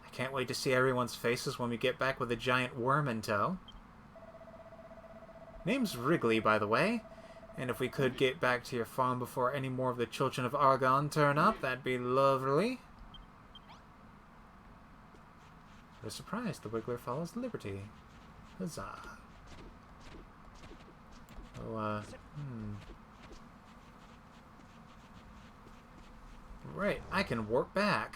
I can't wait to see everyone's faces when we get back with a giant worm in tow. Name's Wriggly, by the way, and if we could get back to your farm before any more of the children of Argon turn up, that'd be lovely. What a surprise, the Wiggler follows Liberty. Huzzah. Oh, Right, I can warp back.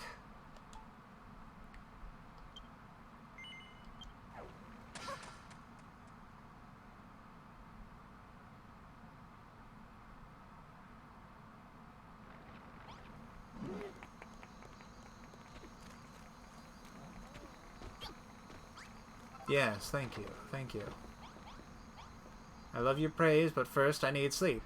Yes, thank you, thank you. I love your praise, but first I need sleep.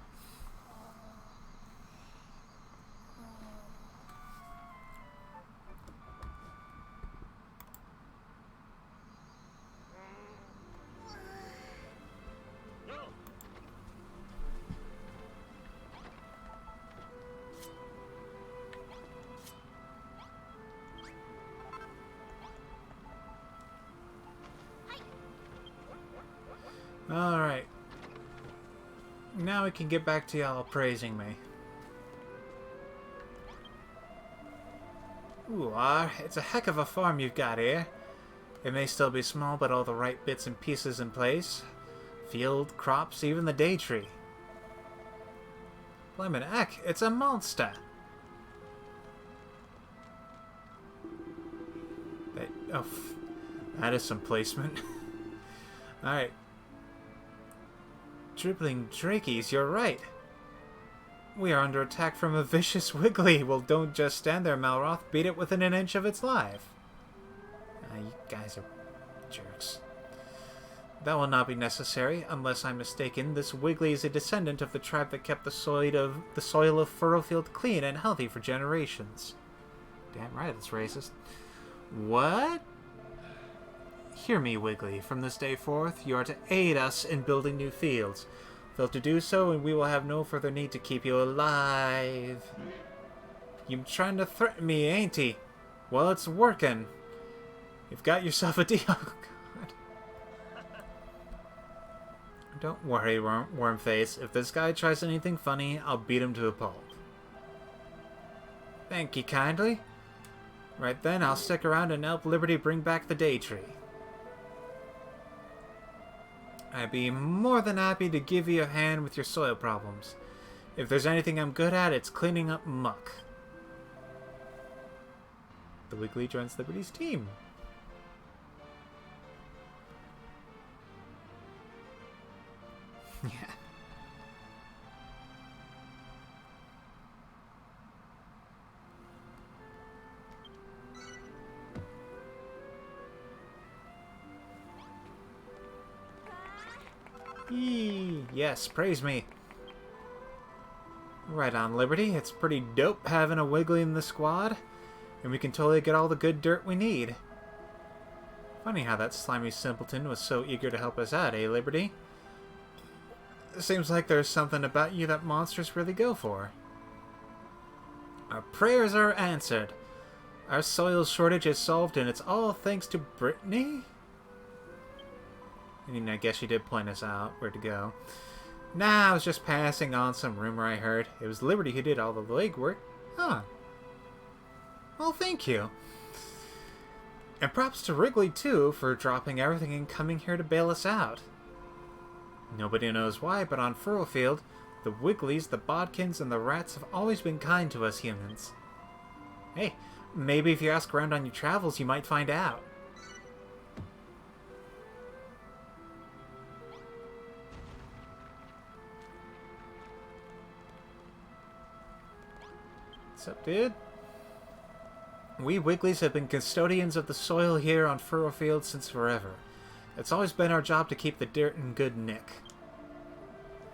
Alright. Now we can get back to y'all praising me. Ooh, it's a heck of a farm you've got here. It may still be small, but all the right bits and pieces in place. Field, crops, even the day tree. Blimmin' heck, it's a monster! That is some placement. Alright. Dribbling Drakies, you're right. We are under attack from a vicious Wiggly. Well, don't just stand there, Malroth. Beat it within an inch of its life. You guys are jerks. That will not be necessary. Unless I'm mistaken, this Wiggly is a descendant of the tribe that kept the soil of Furrowfield clean and healthy for generations. Damn right, it's racist. What? Hear me, Wiggly. From this day forth, you are to aid us in building new fields. Fail to do so, and we will have no further need to keep you alive. You trying to threaten me, ain't he? Well, it's working. You've got yourself a deal. Oh, God. Don't worry, Wormface. If this guy tries anything funny, I'll beat him to a pulp. Thank you kindly. Right then, I'll stick around and help Liberty bring back the day tree. I'd be more than happy to give you a hand with your soil problems. If there's anything I'm good at, it's cleaning up muck. The Wiggly joins Liberty's team. Yeah. Yee, yes, praise me. Right on, Liberty. It's pretty dope having a Wiggly in the squad, and we can totally get all the good dirt we need. Funny how that slimy simpleton was so eager to help us out, eh, Liberty? Seems like there's something about you that monsters really go for. Our prayers are answered. Our soil shortage is solved, and it's all thanks to Brittany? I mean, I guess she did point us out where to go. Nah, I was just passing on some rumor I heard. It was Liberty who did all the legwork. Huh. Well, thank you. And props to Wrigley, too, for dropping everything and coming here to bail us out. Nobody knows why, but on Furrowfield, the Wigglies, the Bodkins, and the Rats have always been kind to us humans. Hey, maybe if you ask around on your travels, you might find out. What's up, dude? We Wigglies have been custodians of the soil here on Furrowfield since forever. It's always been our job to keep the dirt in good nick.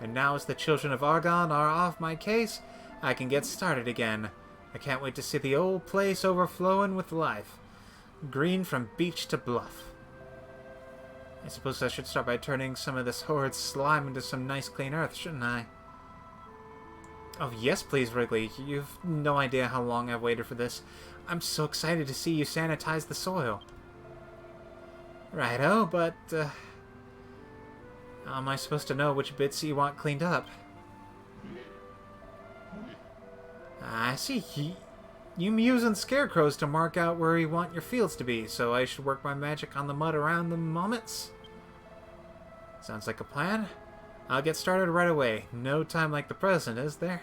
And now as the children of Argon are off my case, I can get started again. I can't wait to see the old place overflowing with life. Green from beach to bluff. I suppose I should start by turning some of this horrid slime into some nice clean earth, shouldn't I? Oh, yes, please, Wrigley. You've no idea how long I've waited for this. I'm so excited to see you sanitize the soil. Righto, but, how am I supposed to know which bits you want cleaned up? I see. You using scarecrows to mark out where you want your fields to be, so I should work my magic on the mud around the moments? Sounds like a plan. I'll get started right away. No time like the present, is there?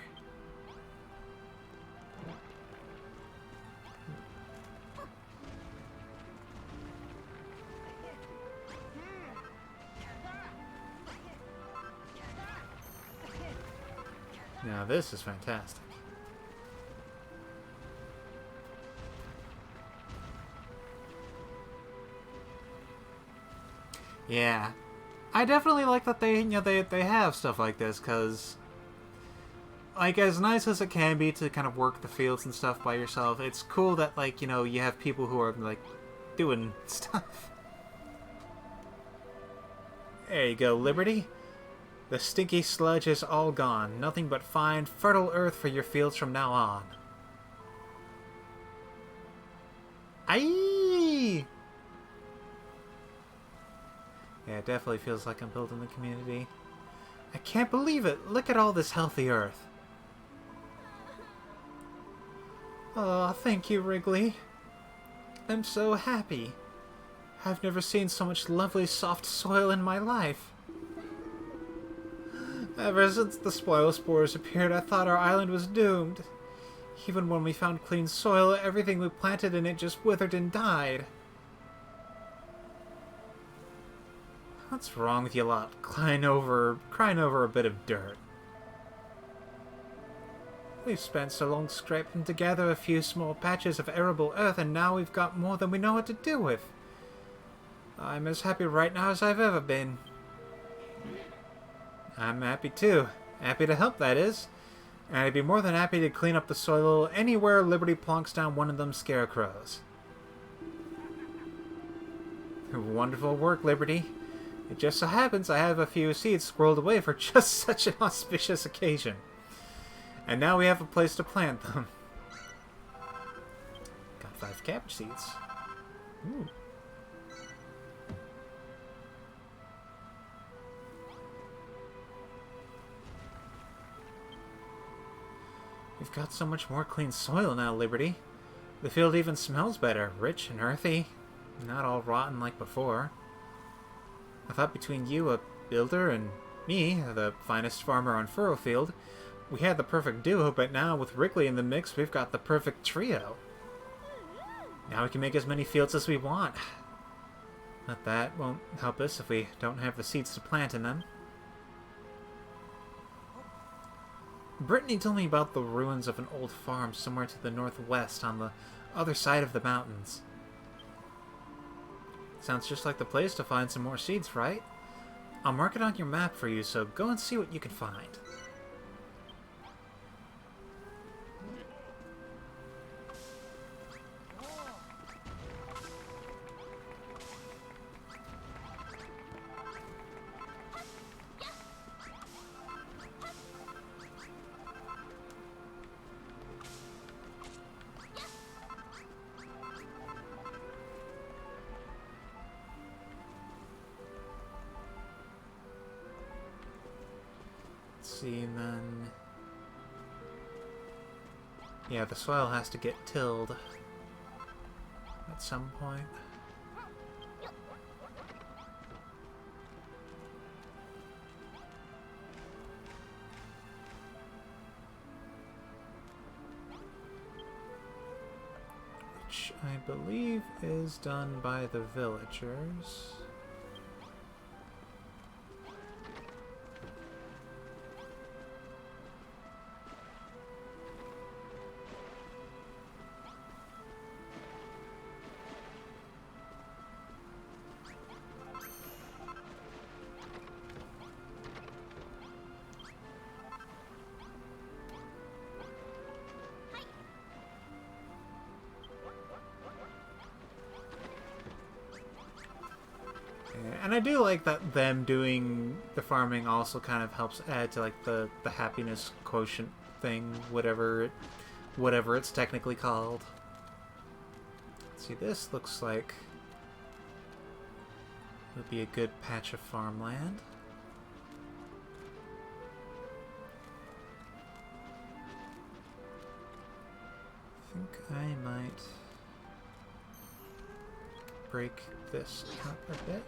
Now this is fantastic. Yeah. I definitely like that they have stuff like this, because like, as nice as it can be to kind of work the fields and stuff by yourself, it's cool that, like, you have people who are, like, doing stuff. There you go, Liberty. The stinky sludge is all gone. Nothing but fine, fertile earth for your fields from now on. Aye! Yeah, it definitely feels like I'm building the community. I can't believe it! Look at all this healthy earth. Oh, thank you, Wrigley. I'm so happy. I've never seen so much lovely, soft soil in my life. Ever since the spoil spores appeared, I thought our island was doomed. Even when we found clean soil, everything we planted in it just withered and died. What's wrong with you lot, crying over a bit of dirt? We've spent so long scraping together a few small patches of arable earth, and now we've got more than we know what to do with. I'm as happy right now as I've ever been. I'm happy too. Happy to help, that is. And I'd be more than happy to clean up the soil anywhere Liberty plonks down one of them scarecrows. Wonderful work, Liberty. It just so happens I have a few seeds squirreled away for just such an auspicious occasion. And now we have a place to plant them. Got 5 cabbage seeds. Ooh. We've got so much more clean soil now, Liberty. The field even smells better, rich and earthy, not all rotten like before. I thought between you, a builder, and me, the finest farmer on Furrowfield, we had the perfect duo, but now with Wrigley in the mix, we've got the perfect trio. Now we can make as many fields as we want. But that won't help us if we don't have the seeds to plant in them. Brittany told me about the ruins of an old farm somewhere to the northwest on the other side of the mountains. Sounds just like the place to find some more seeds, right? I'll mark it on your map for you, so go and see what you can find. See, and then... yeah, the soil has to get tilled at some point. Which I believe is done by the villagers. And I do like that them doing the farming also kind of helps add to like the happiness quotient thing, whatever it's technically called. Let's see, this looks like it would be a good patch of farmland. I think I might break this up a bit.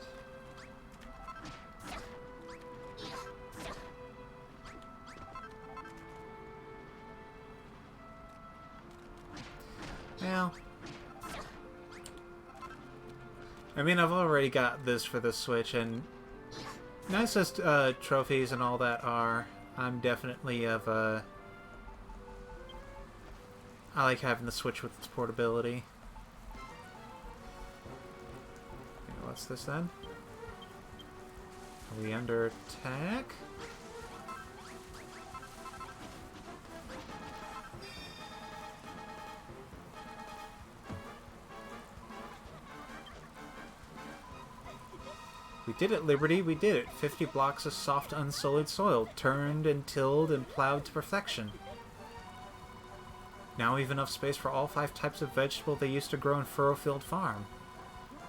Well, I mean, I've already got this for the Switch, and nice as trophies and all that are, I'm definitely of a... I like having the Switch with its portability. Okay, what's this then? Are we under attack? We did it, Liberty, we did it. 50 blocks of soft, unsullied soil, turned and tilled and plowed to perfection. Now we have enough space for all 5 types of vegetable they used to grow in Furrowfield Farm.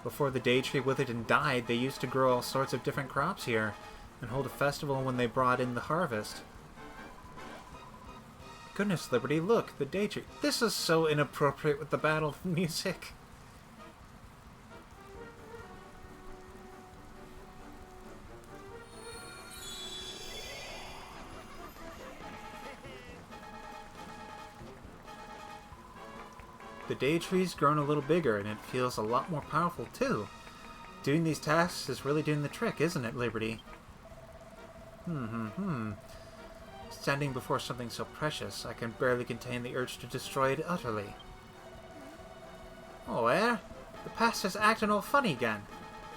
Before the day tree withered and died, they used to grow all sorts of different crops here, and hold a festival when they brought in the harvest. Goodness, Liberty, look, the day tree. This is so inappropriate with the battle music. The day tree's grown a little bigger, and it feels a lot more powerful, too. Doing these tasks is really doing the trick, isn't it, Liberty? Standing before something so precious, I can barely contain the urge to destroy it utterly. Oh, the past is acting all funny again.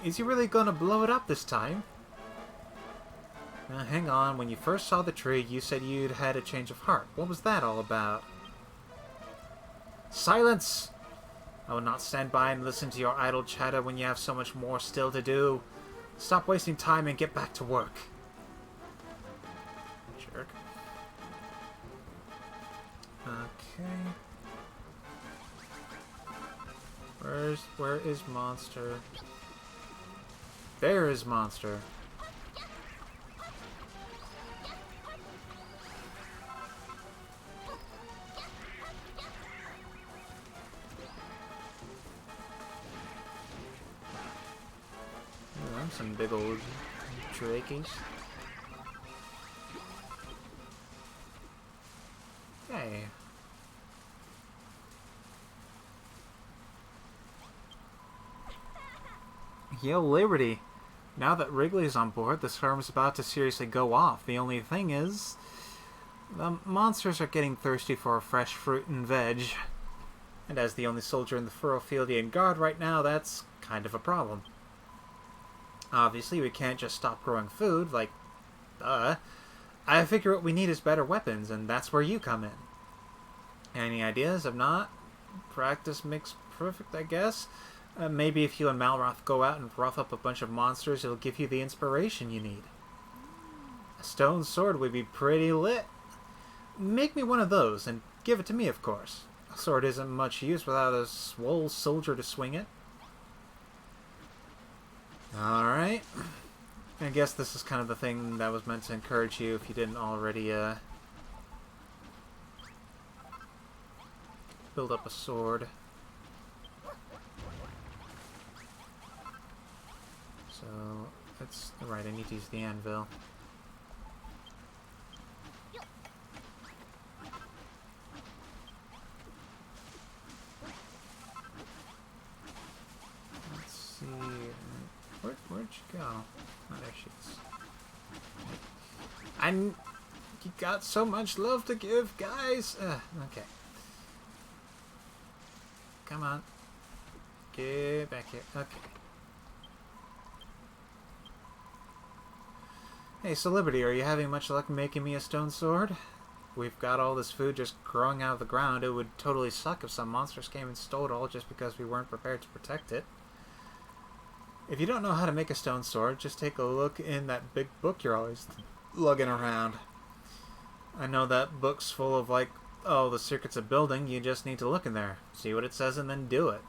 Is he really gonna blow it up this time? Now, hang on, when you first saw the tree, you said you'd had a change of heart. What was that all about? Silence! I will not stand by and listen to your idle chatter when you have so much more still to do. Stop wasting time and get back to work. Jerk. Okay. Where is Monster? There is Monster. Some big old drakies. Hey. Yo, Liberty. Now that Wrigley's on board, this farm's about to seriously go off. The only thing is, the monsters are getting thirsty for fresh fruit and veg. And as the only soldier in the Furrowfieldian Guard right now, that's kind of a problem. Obviously, we can't just stop growing food, like, I figure what we need is better weapons, and that's where you come in. Any ideas? If not, practice makes perfect, I guess. Maybe if you and Malroth go out and rough up a bunch of monsters, it'll give you the inspiration you need. A stone sword would be pretty lit. Make me one of those, and give it to me, of course. A sword isn't much use without a swole soldier to swing it. Alright. I guess this is kind of the thing that was meant to encourage you if you didn't already, build up a sword. So, that's right, I need to use the anvil. Let's see, where'd you go? Oh, there she is. You got so much love to give, guys! Okay. Come on. Get back here. Okay. Hey, so Liberty, are you having much luck making me a stone sword? We've got all this food just growing out of the ground. It would totally suck if some monsters came and stole it all just because we weren't prepared to protect it. If you don't know how to make a stone sword, just take a look in that big book you're always lugging around. I know that book's full of, like, oh, the secrets of building. You just need to look in there, see what it says, and then do it.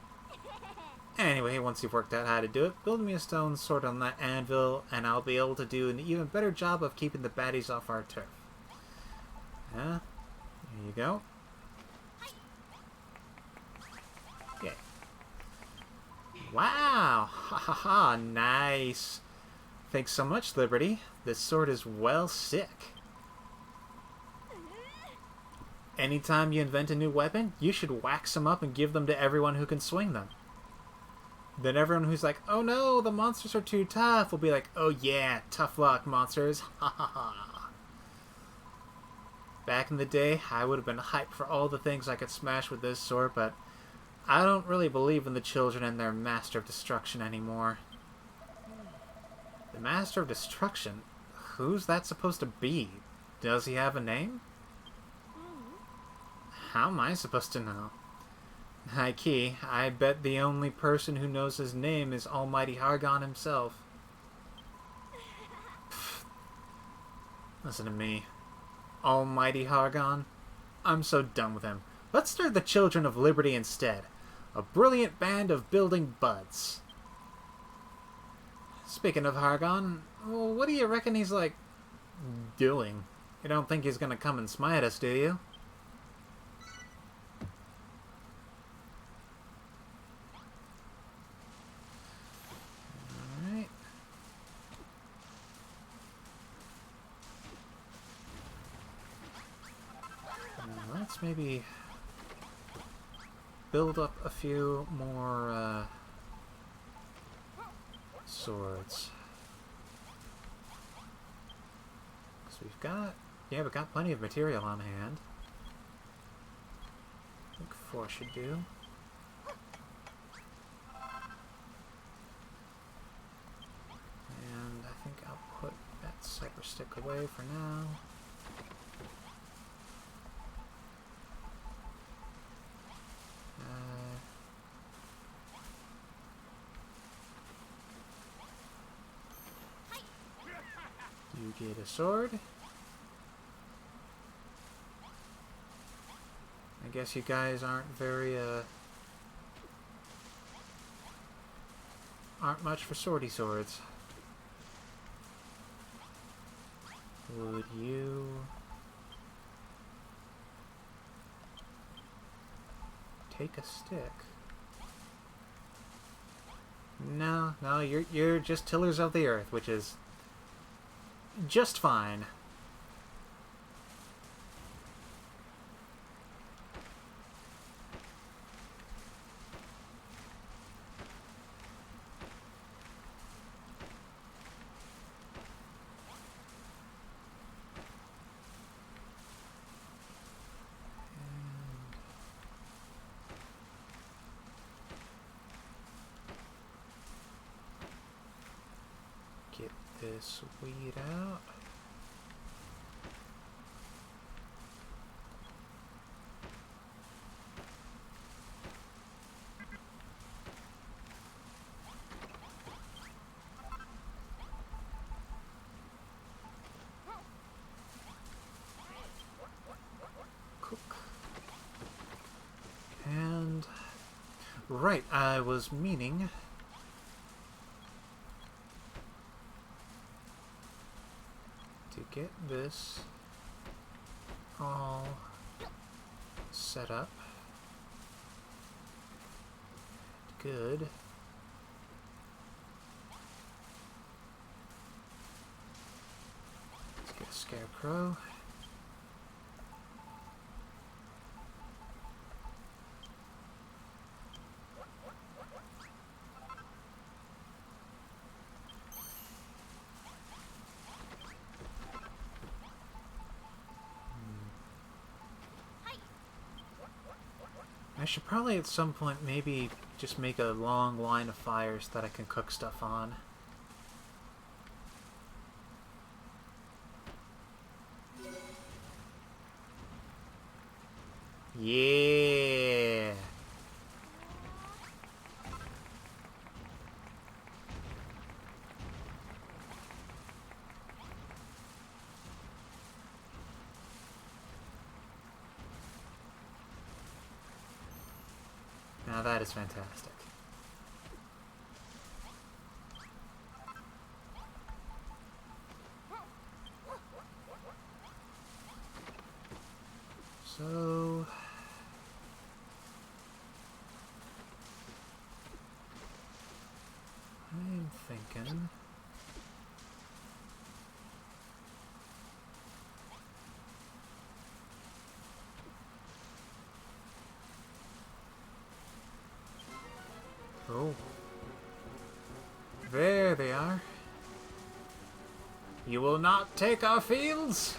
Anyway, once you've worked out how to do it, build me a stone sword on that anvil, and I'll be able to do an even better job of keeping the baddies off our turf. Yeah, there you go. Okay. Wow! Ha ha ha! Nice! Thanks so much, Liberty. This sword is well sick. Anytime you invent a new weapon, you should wax them up and give them to everyone who can swing them. Then everyone who's like, oh no, the monsters are too tough, will be like, oh yeah, tough luck, monsters. Ha ha ha. Back in the day, I would have been hyped for all the things I could smash with this sword, but I don't really believe in the children and their Master of Destruction anymore. The Master of Destruction? Who's that supposed to be? Does he have a name? How am I supposed to know? High key, I bet the only person who knows his name is Almighty Hargon himself. Pfft. Listen to me. Almighty Hargon? I'm so done with him. Let's start the Children of Liberty instead. A brilliant band of building buds. Speaking of Hargon, well, what do you reckon he's, like, doing? You don't think he's gonna come and smite us, do you? Let's maybe build up a few more swords. So we've got plenty of material on hand. I think 4 should do. And I think I'll put that cypress stick away for now. You get a sword. I guess you guys aren't very, aren't much for swordy swords. Would you take a stick No, no, you're just tillers of the earth, which is just fine. Get this weed out. Cook. And right, I was meaning to get this all set up. Good. Let's get a scarecrow. I should probably at some point maybe just make a long line of fires that I can cook stuff on. Yeah. Now that is fantastic. So I'm thinking oh, there they are. You will not take our fields?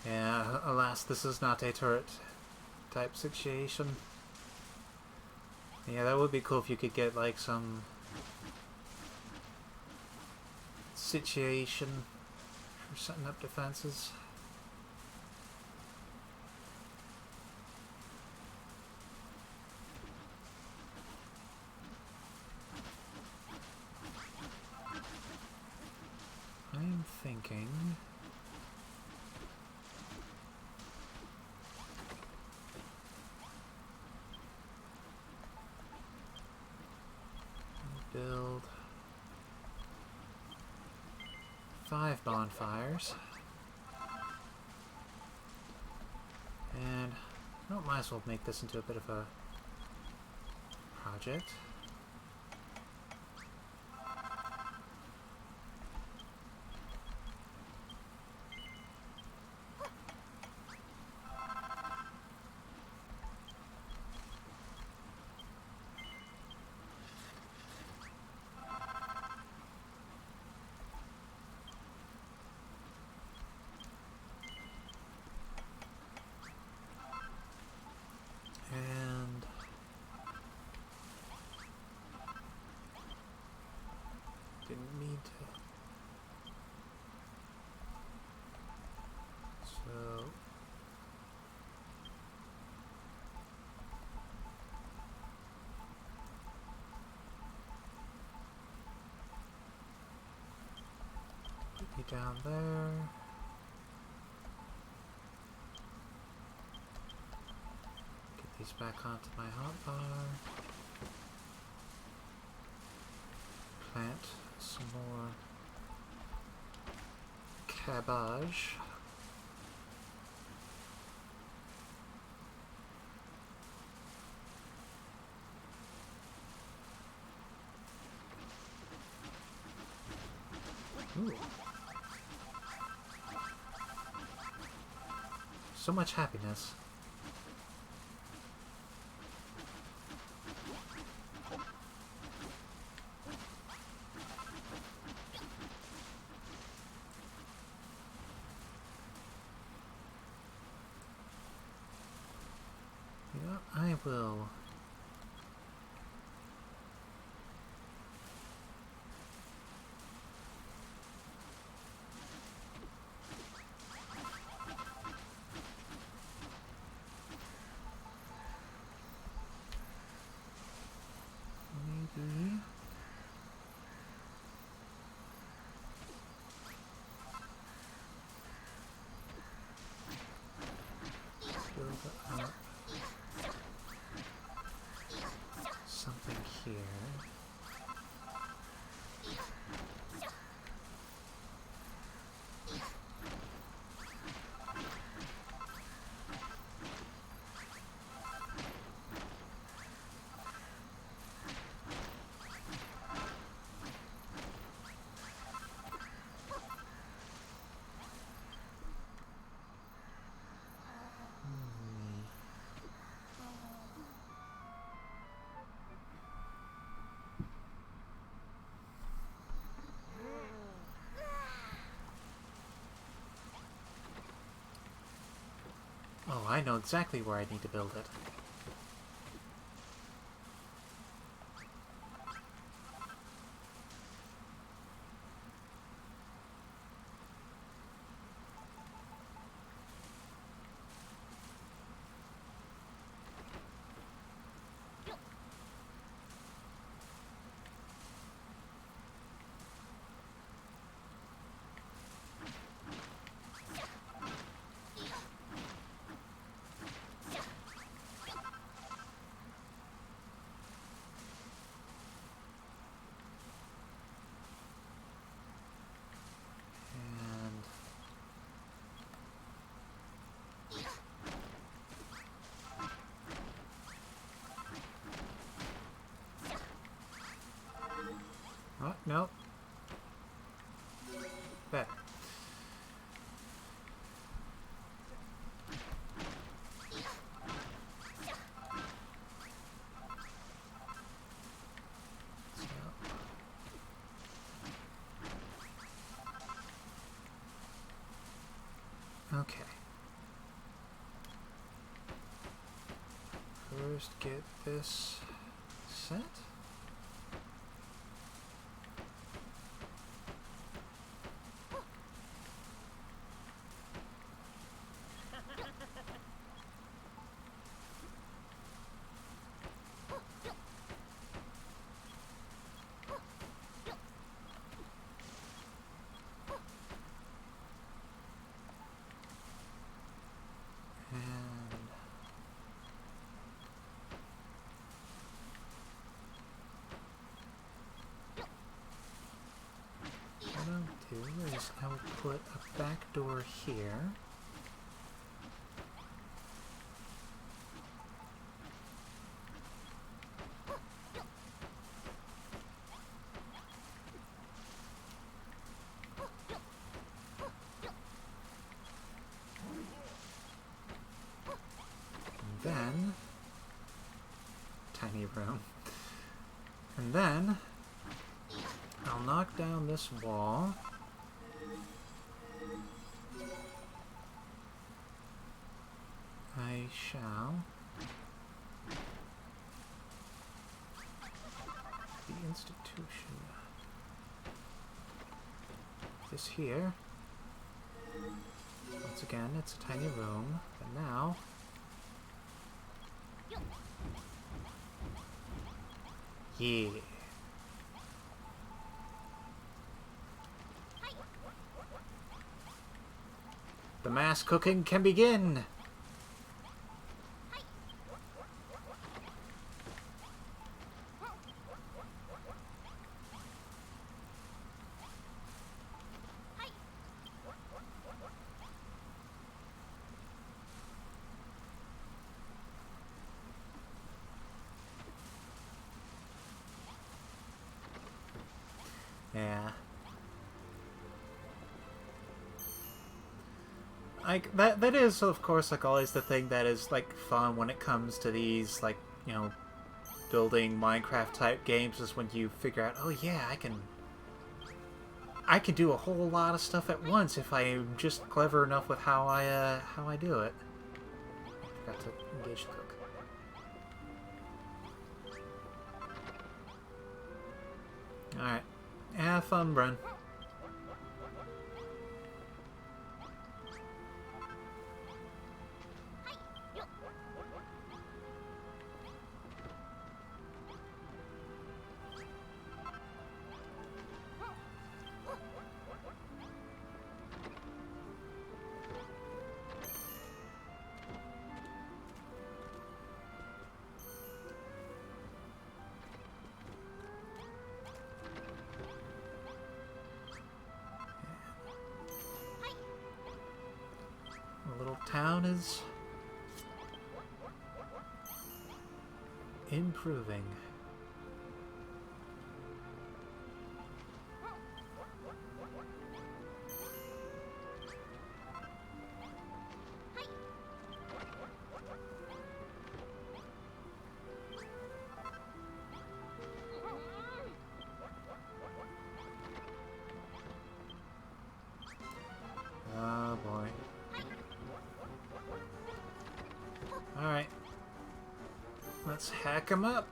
Yeah, alas, this is not a turret type situation. Yeah, that would be cool if you could get like some situation for setting up defenses. I'm thinking build 5 bonfires. And I might as well make this into a bit of a project. And down there. Get these back onto my hotbar. Plant some more cabbage. Ooh. So much happiness. You know, I will maybe build up something here. Oh, I know exactly where I need to build it. Oh, no. Better. Okay. First get this set. Is I will put a back door here. And then tiny room. And then I'll knock down this wall. I shall. The institution. This here. Once again, it's a tiny room. And now. Yeah. The mass cooking can begin! Yeah. Like, that is, of course, like, always the thing that is, like, fun when it comes to these, like, you know, building Minecraft-type games, is when you figure out, oh yeah, I can do a whole lot of stuff at once if I am just clever enough with how I do it. I forgot to engage the cook. Alright. Have fun, Brun. The little town is improving. Oh boy. Alright. Let's hack him up.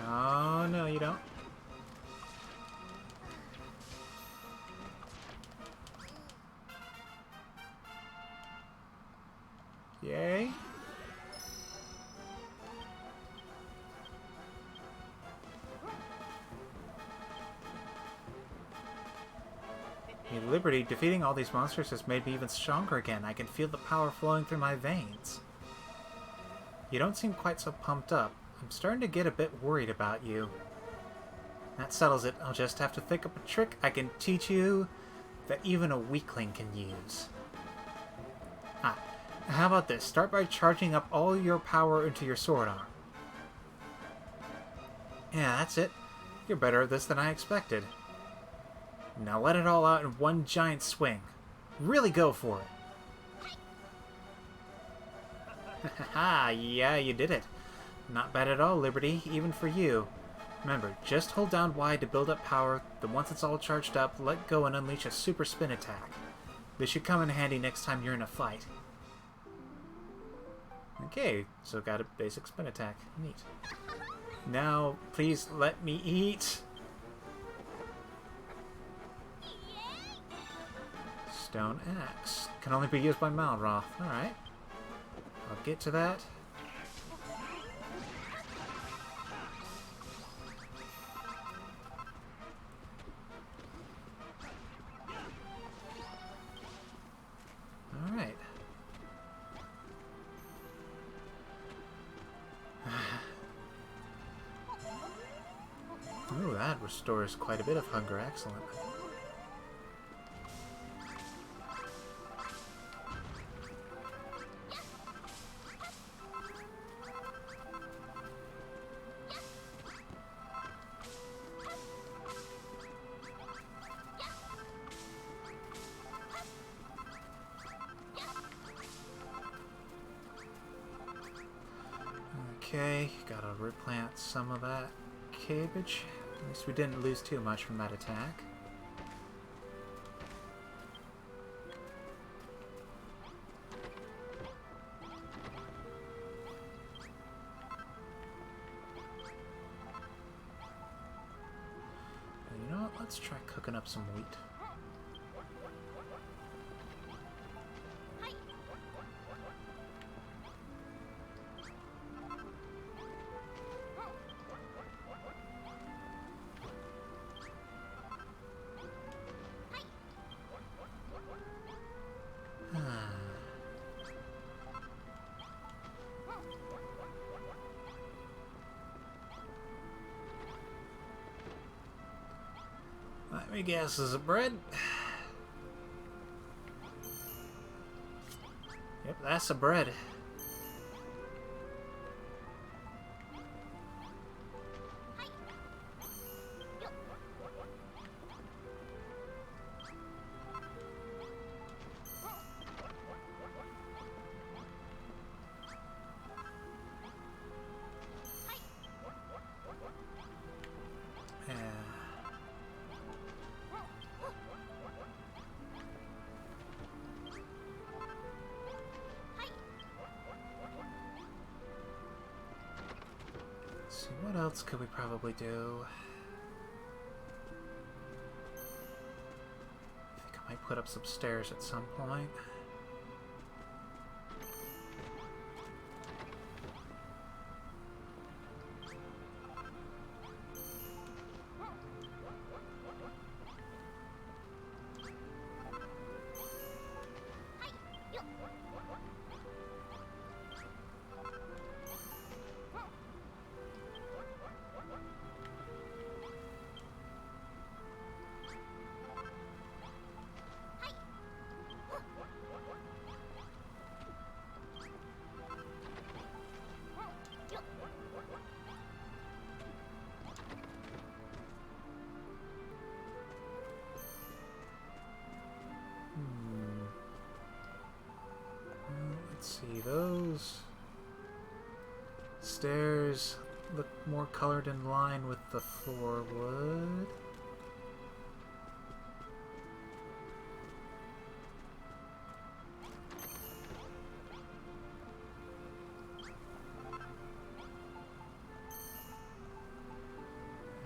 Oh, no, you don't. Yay. Hey, Liberty, defeating all these monsters has made me even stronger again. I can feel the power flowing through my veins. You don't seem quite so pumped up. I'm starting to get a bit worried about you. That settles it. I'll just have to think up a trick I can teach you that even a weakling can use. Ah, how about this? Start by charging up all your power into your sword arm. Yeah, that's it. You're better at this than I expected. Now let it all out in one giant swing. Really go for it. Haha, yeah, you did it. Not bad at all, Liberty, even for you. Remember, just hold down Y to build up power, then once it's all charged up, let go and unleash a super spin attack. This should come in handy next time you're in a fight. Okay, so got a basic spin attack. Neat. Now, please let me eat. Stone axe. Can only be used by Malroth. Alright. I'll get to that. Alright. Ooh, that restores quite a bit of hunger. Excellent. Okay, gotta replant some of that cabbage. At least we didn't lose too much from that attack. You know what? Let's try cooking up some wheat. Let me guess, is it bread? Yep, that's a bread. So what else could we probably do? I think I might put up some stairs at some point. Let's see, those stairs look more colored in line with the floor wood.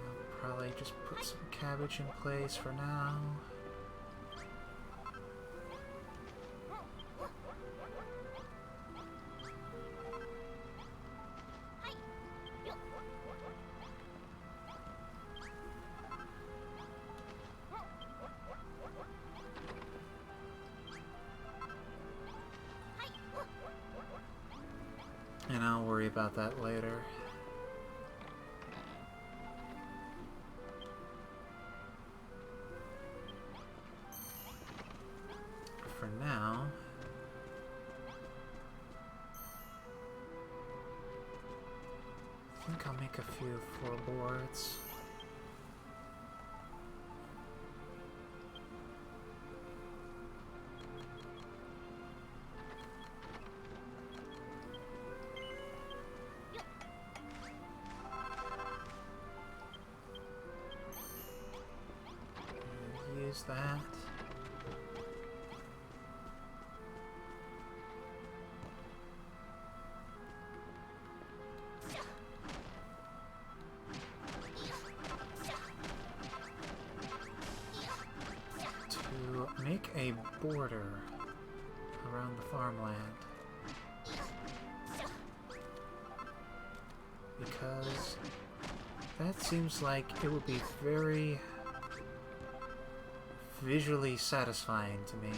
I'll probably just put some cabbage in place for now. And I'll worry about that later. For now, I think I'll make a few floorboards. Use that. To make a border around the farmland. Because that seems like it would be very visually satisfying to me.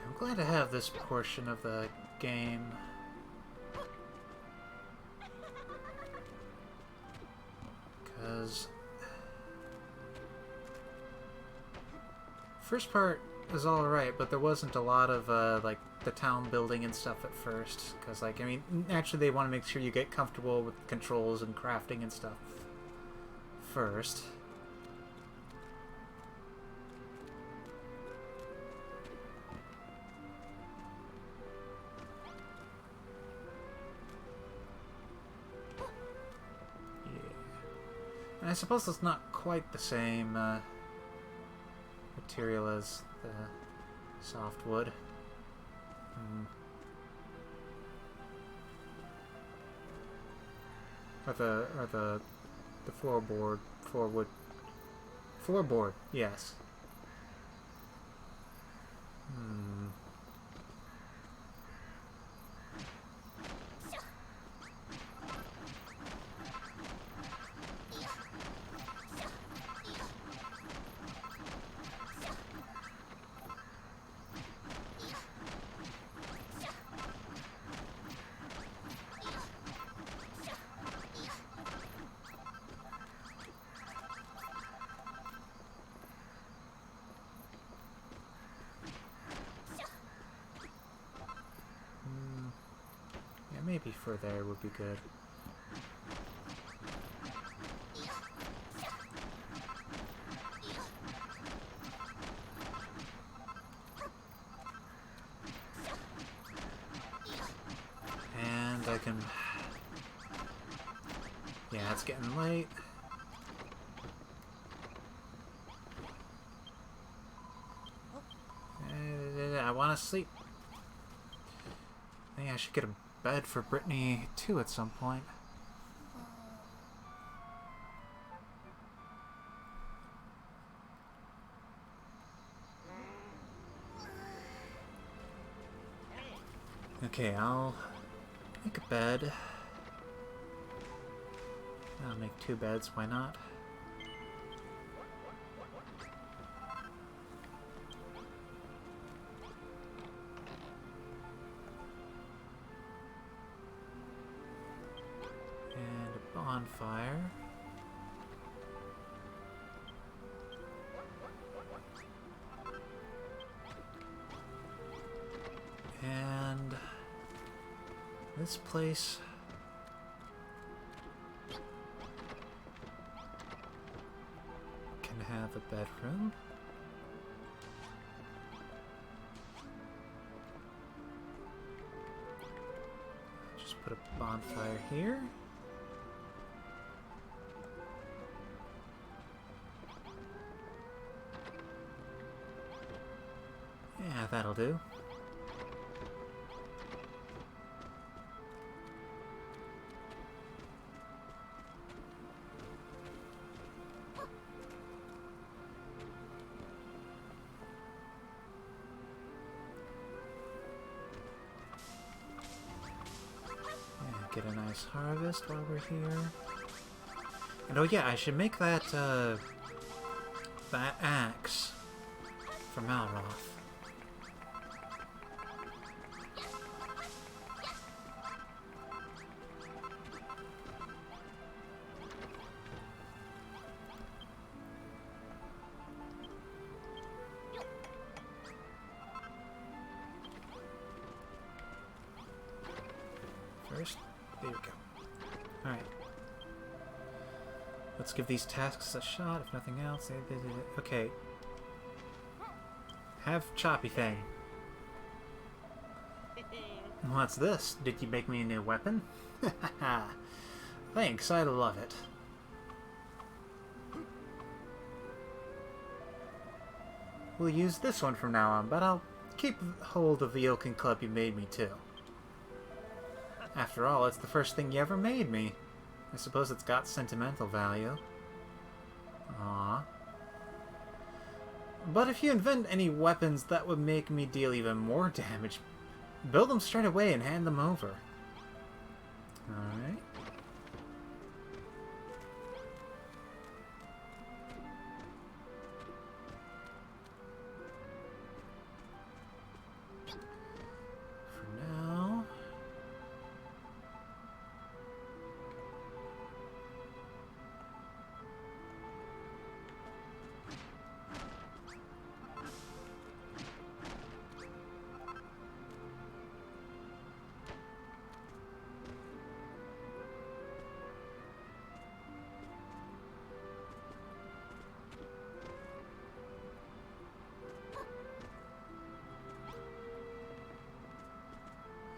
I'm glad to have this portion of the game. Because first part is alright, but there wasn't a lot of like the town building and stuff at first. Because like, I mean, actually they want to make sure you get comfortable with controls and crafting and stuff first. And I suppose it's not quite the same material as the softwood. Hmm. Or the floorboard, floorboard, yes. Hmm. Yeah, maybe for there would be good. And I can... Yeah, it's getting late. I want to sleep. I think I should get a bed for Brittany, too, at some point. Okay, I'll make a bed. I'll make 2 beds, why not? And a bonfire. And this place can have a bedroom. Just put a bonfire here. Yeah, that'll do. Get a nice harvest while we're here. And oh yeah, I should make that, that axe for Malroth. First, there we go. Alright. Let's give these tasks a shot, if nothing else. Okay. Have Choppy Thing. What's this? Did you make me a new weapon? Thanks, I love it. We'll use this one from now on, but I'll keep hold of the Oaken Club you made me too. After all, it's the first thing you ever made me. I suppose it's got sentimental value. Aww. But if you invent any weapons that would make me deal even more damage, build them straight away and hand them over. Alright. For now...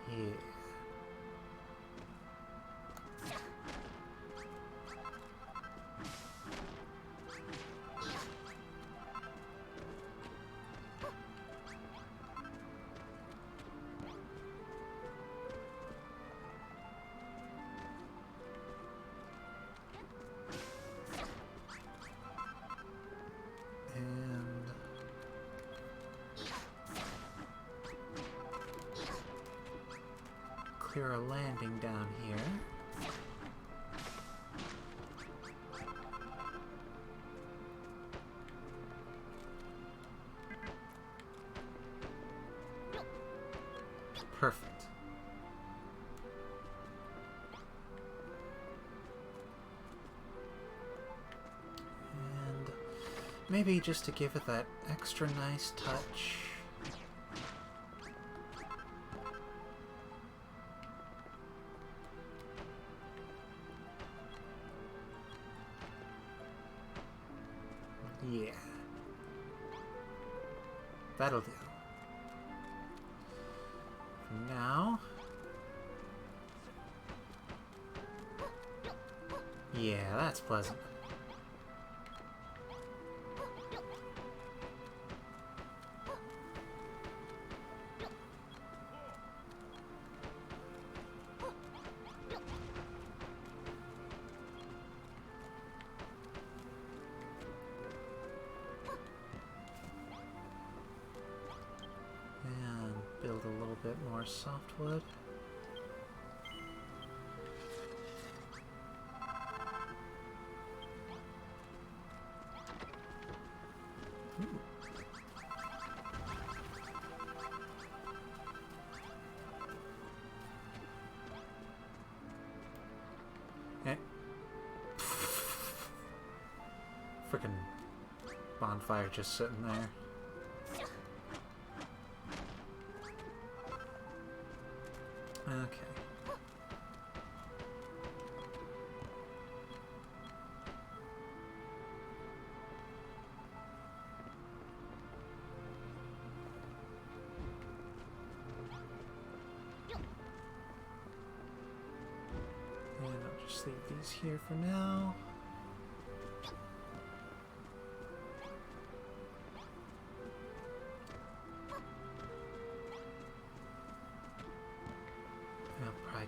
Yeah. clear a landing down here. Perfect. And maybe just to give it that extra nice touch. Yeah. That'll do. For now. Yeah, that's pleasant. And build a little bit more softwood. Frickin' bonfire just sitting there. Okay. And I'll just leave these here for now.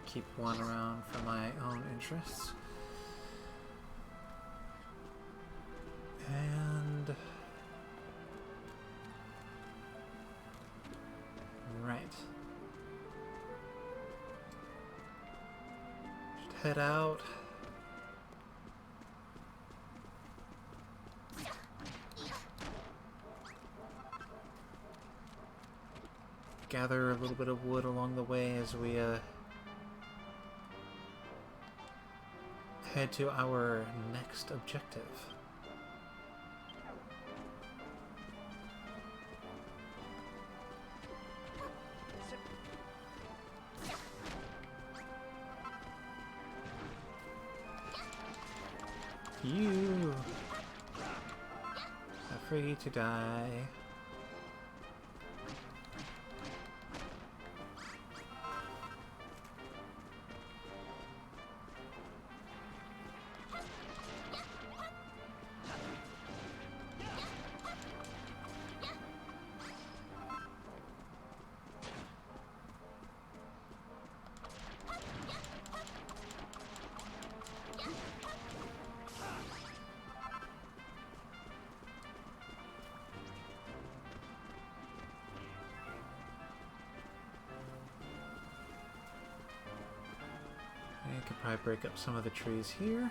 Keep one around for my own interests. And right. Should head out. Gather a little bit of wood along the way as we head to our next objective. You are free to die. I could probably break up some of the trees here.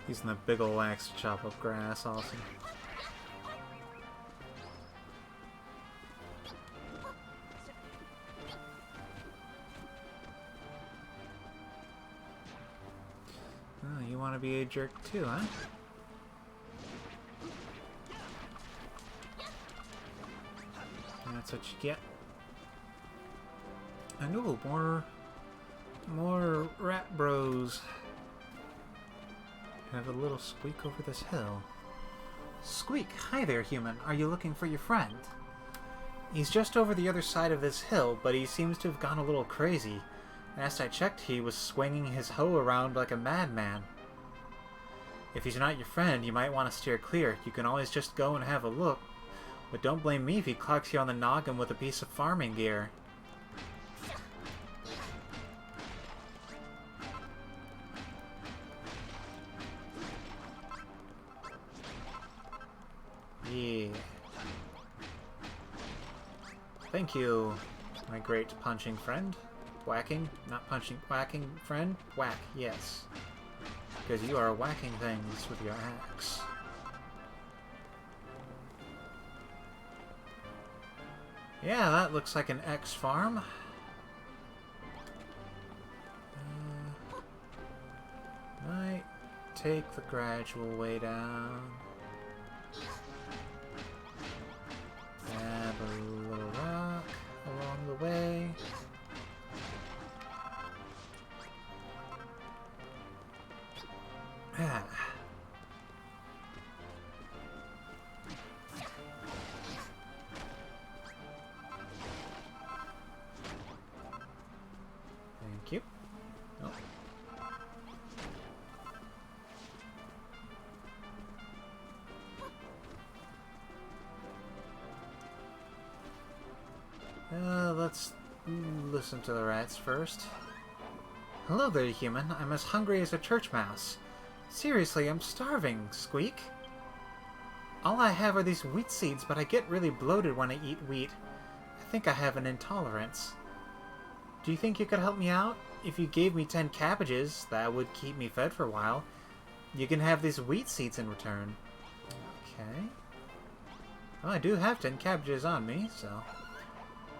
Using the big ol' axe to chop up grass, awesome. Oh, you want to be a jerk too, huh? That's what you get. I know, more rat bros. Have a little Squeak over this hill. Squeak, hi there, human. Are you looking for your friend? He's just over the other side of this hill, but he seems to have gone a little crazy. Last I checked, he was swinging his hoe around like a madman. If he's not your friend, you might want to steer clear. You can always just go and have a look. But don't blame me if he clocks you on the noggin with a piece of farming gear. Yeah. Thank you, my great punching friend. Whacking, not punching, whacking friend. Whack, yes. Because you are whacking things with your axe. Yeah, that looks like an X farm. Might take the gradual way down. Grab a little rock along the way. Ah. Thank you. Oh. Let's listen to the rats first. Hello there, human. I'm as hungry as a church mouse. Seriously, I'm starving, Squeak. All I have are these wheat seeds, but I get really bloated when I eat wheat. I think I have an intolerance. Do you think you could help me out? If you gave me 10 cabbages, that would keep me fed for a while. You can have these wheat seeds in return. Okay. Well, I do have 10 cabbages on me, so...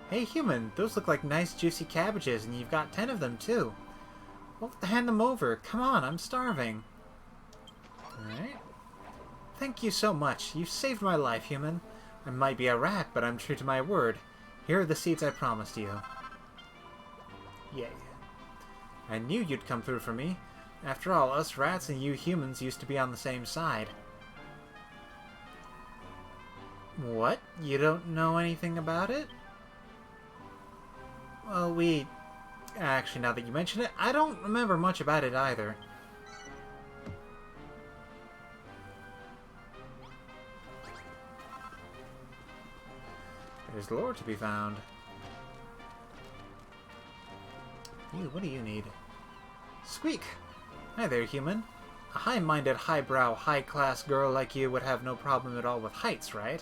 Hey, human, those look like nice juicy cabbages, and you've got 10 of them, too. Well, hand them over. Come on, I'm starving. Alright. Thank you so much. You've saved my life, human. I might be a rat, but I'm true to my word. Here are the seeds I promised you. Yay. I knew you'd come through for me. After all, us rats and you humans used to be on the same side. What? You don't know anything about it? Well, actually, now that you mention it, I don't remember much about it either. There's lore to be found. You, what do you need? Squeak! Hi there, human. A high-minded, highbrow, high-class girl like you would have no problem at all with heights, right?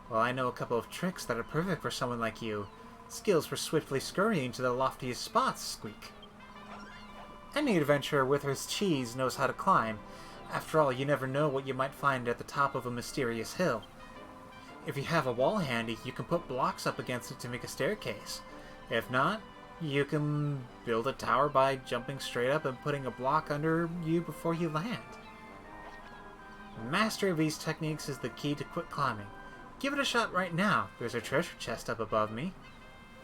Well, I know a couple of tricks that are perfect for someone like you. Skills for swiftly scurrying to the loftiest spots, Squeak. Any adventurer with his cheese knows how to climb. After all, you never know what you might find at the top of a mysterious hill. If you have a wall handy, you can put blocks up against it to make a staircase. If not, you can build a tower by jumping straight up and putting a block under you before you land. Mastery of these techniques is the key to quick climbing. Give it a shot right now. There's a treasure chest up above me.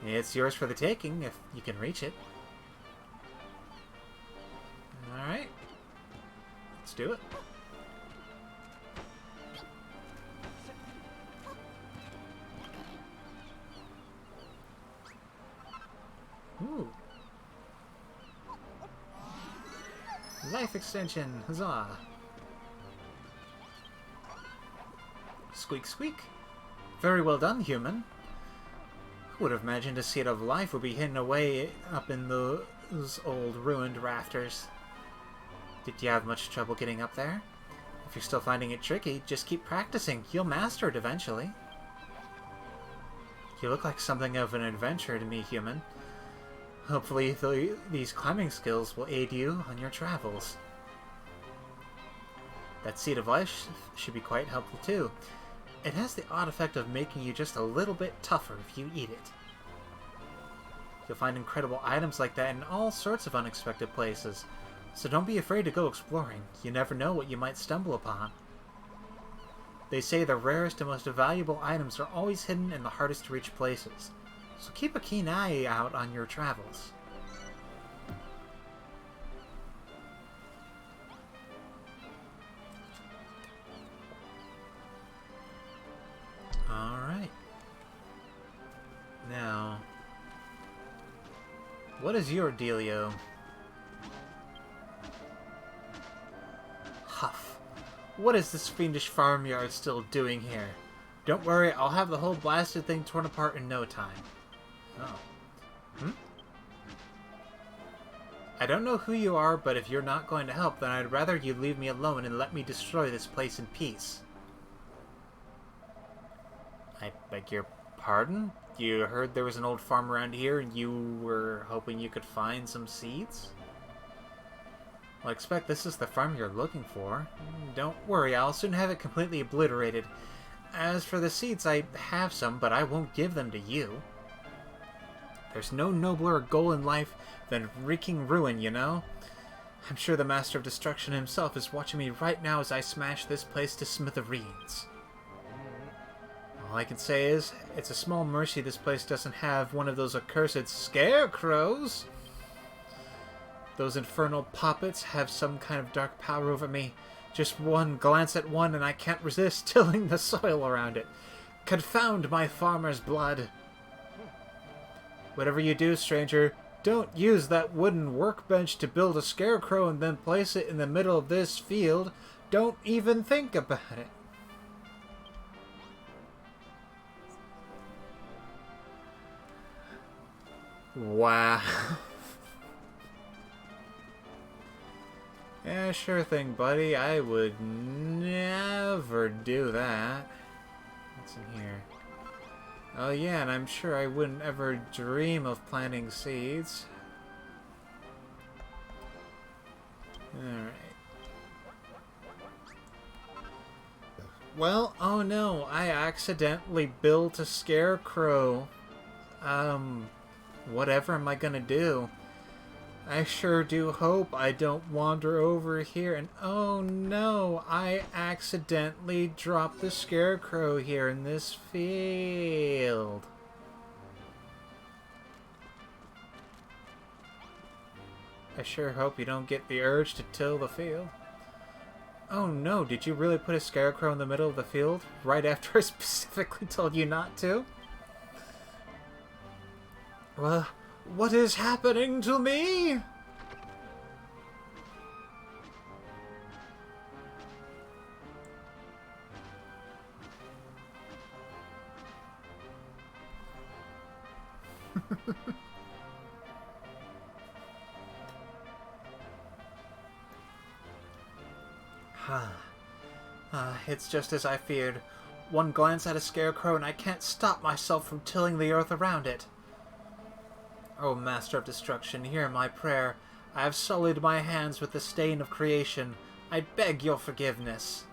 It's yours for the taking, if you can reach it. Alright. Let's do it. Ooh. Life extension, huzzah! Squeak, squeak. Very well done, human. Who would have imagined a seed of life would be hidden away up in those old ruined rafters? Did you have much trouble getting up there? If you're still finding it tricky, just keep practicing. You'll master it eventually. You look like something of an adventurer to me, human. Hopefully these climbing skills will aid you on your travels. That seed of life should be quite helpful too. It has the odd effect of making you just a little bit tougher if you eat it. You'll find incredible items like that in all sorts of unexpected places, so don't be afraid to go exploring. You never know what you might stumble upon. They say the rarest and most valuable items are always hidden in the hardest to reach places, so keep a keen eye out on your travels. Alright. Now, what is your dealio? Huff. What is this fiendish farmyard still doing here? Don't worry, I'll have the whole blasted thing torn apart in no time. Oh. I don't know who you are, but if you're not going to help, then I'd rather you leave me alone and let me destroy this place in peace. I beg your pardon? You heard there was an old farm around here and you were hoping you could find some seeds? Well, I expect this is the farm you're looking for. Don't worry, I'll soon have it completely obliterated. As for the seeds, I have some, but I won't give them to you. There's no nobler goal in life than wreaking ruin, you know? I'm sure the Master of Destruction himself is watching me right now as I smash this place to smithereens. All I can say is, it's a small mercy this place doesn't have one of those accursed scarecrows. Those infernal poppets have some kind of dark power over me. Just one glance at one and I can't resist tilling the soil around it. Confound my farmer's blood. Whatever you do, stranger, don't use that wooden workbench to build a scarecrow and then place it in the middle of this field. Don't even think about it. Wow. Yeah, sure thing, buddy. I would never do that. What's in here? Oh yeah, and I'm sure I wouldn't ever dream of planting seeds. Alright. Well, oh no, I accidentally built a scarecrow. Whatever am I gonna do? I sure do hope I don't wander over here and oh no, I accidentally dropped the scarecrow here in this field. I sure hope you don't get the urge to till the field. Oh no, did you really put a scarecrow in the middle of the field right after I specifically told you not to? Well, what is happening to me? It's just as I feared. One glance at a scarecrow and I can't stop myself from tilling the earth around it. O Master of Destruction, hear my prayer. I have sullied my hands with the stain of creation. I beg your forgiveness.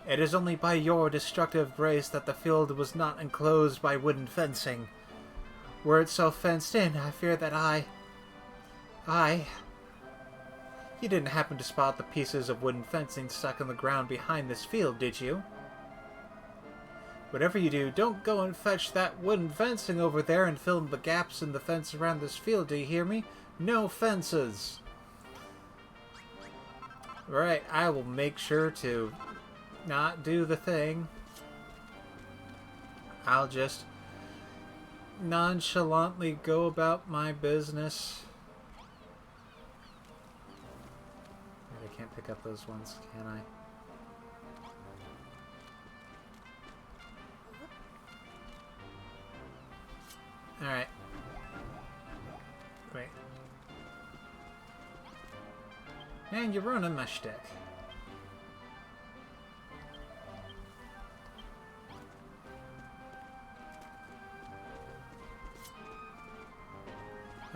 It is only by your destructive grace that the field was not enclosed by wooden fencing. Were it so fenced in, I fear that You didn't happen to spot the pieces of wooden fencing stuck in the ground behind this field, did you? Whatever you do, don't go and fetch that wooden fencing over there and fill in the gaps in the fence around this field, do you hear me? No fences! Right, I will make sure to not do the thing. I'll just nonchalantly go about my business. I can't pick up those ones, can I? Alright. Wait. Man, you're ruining my shtick.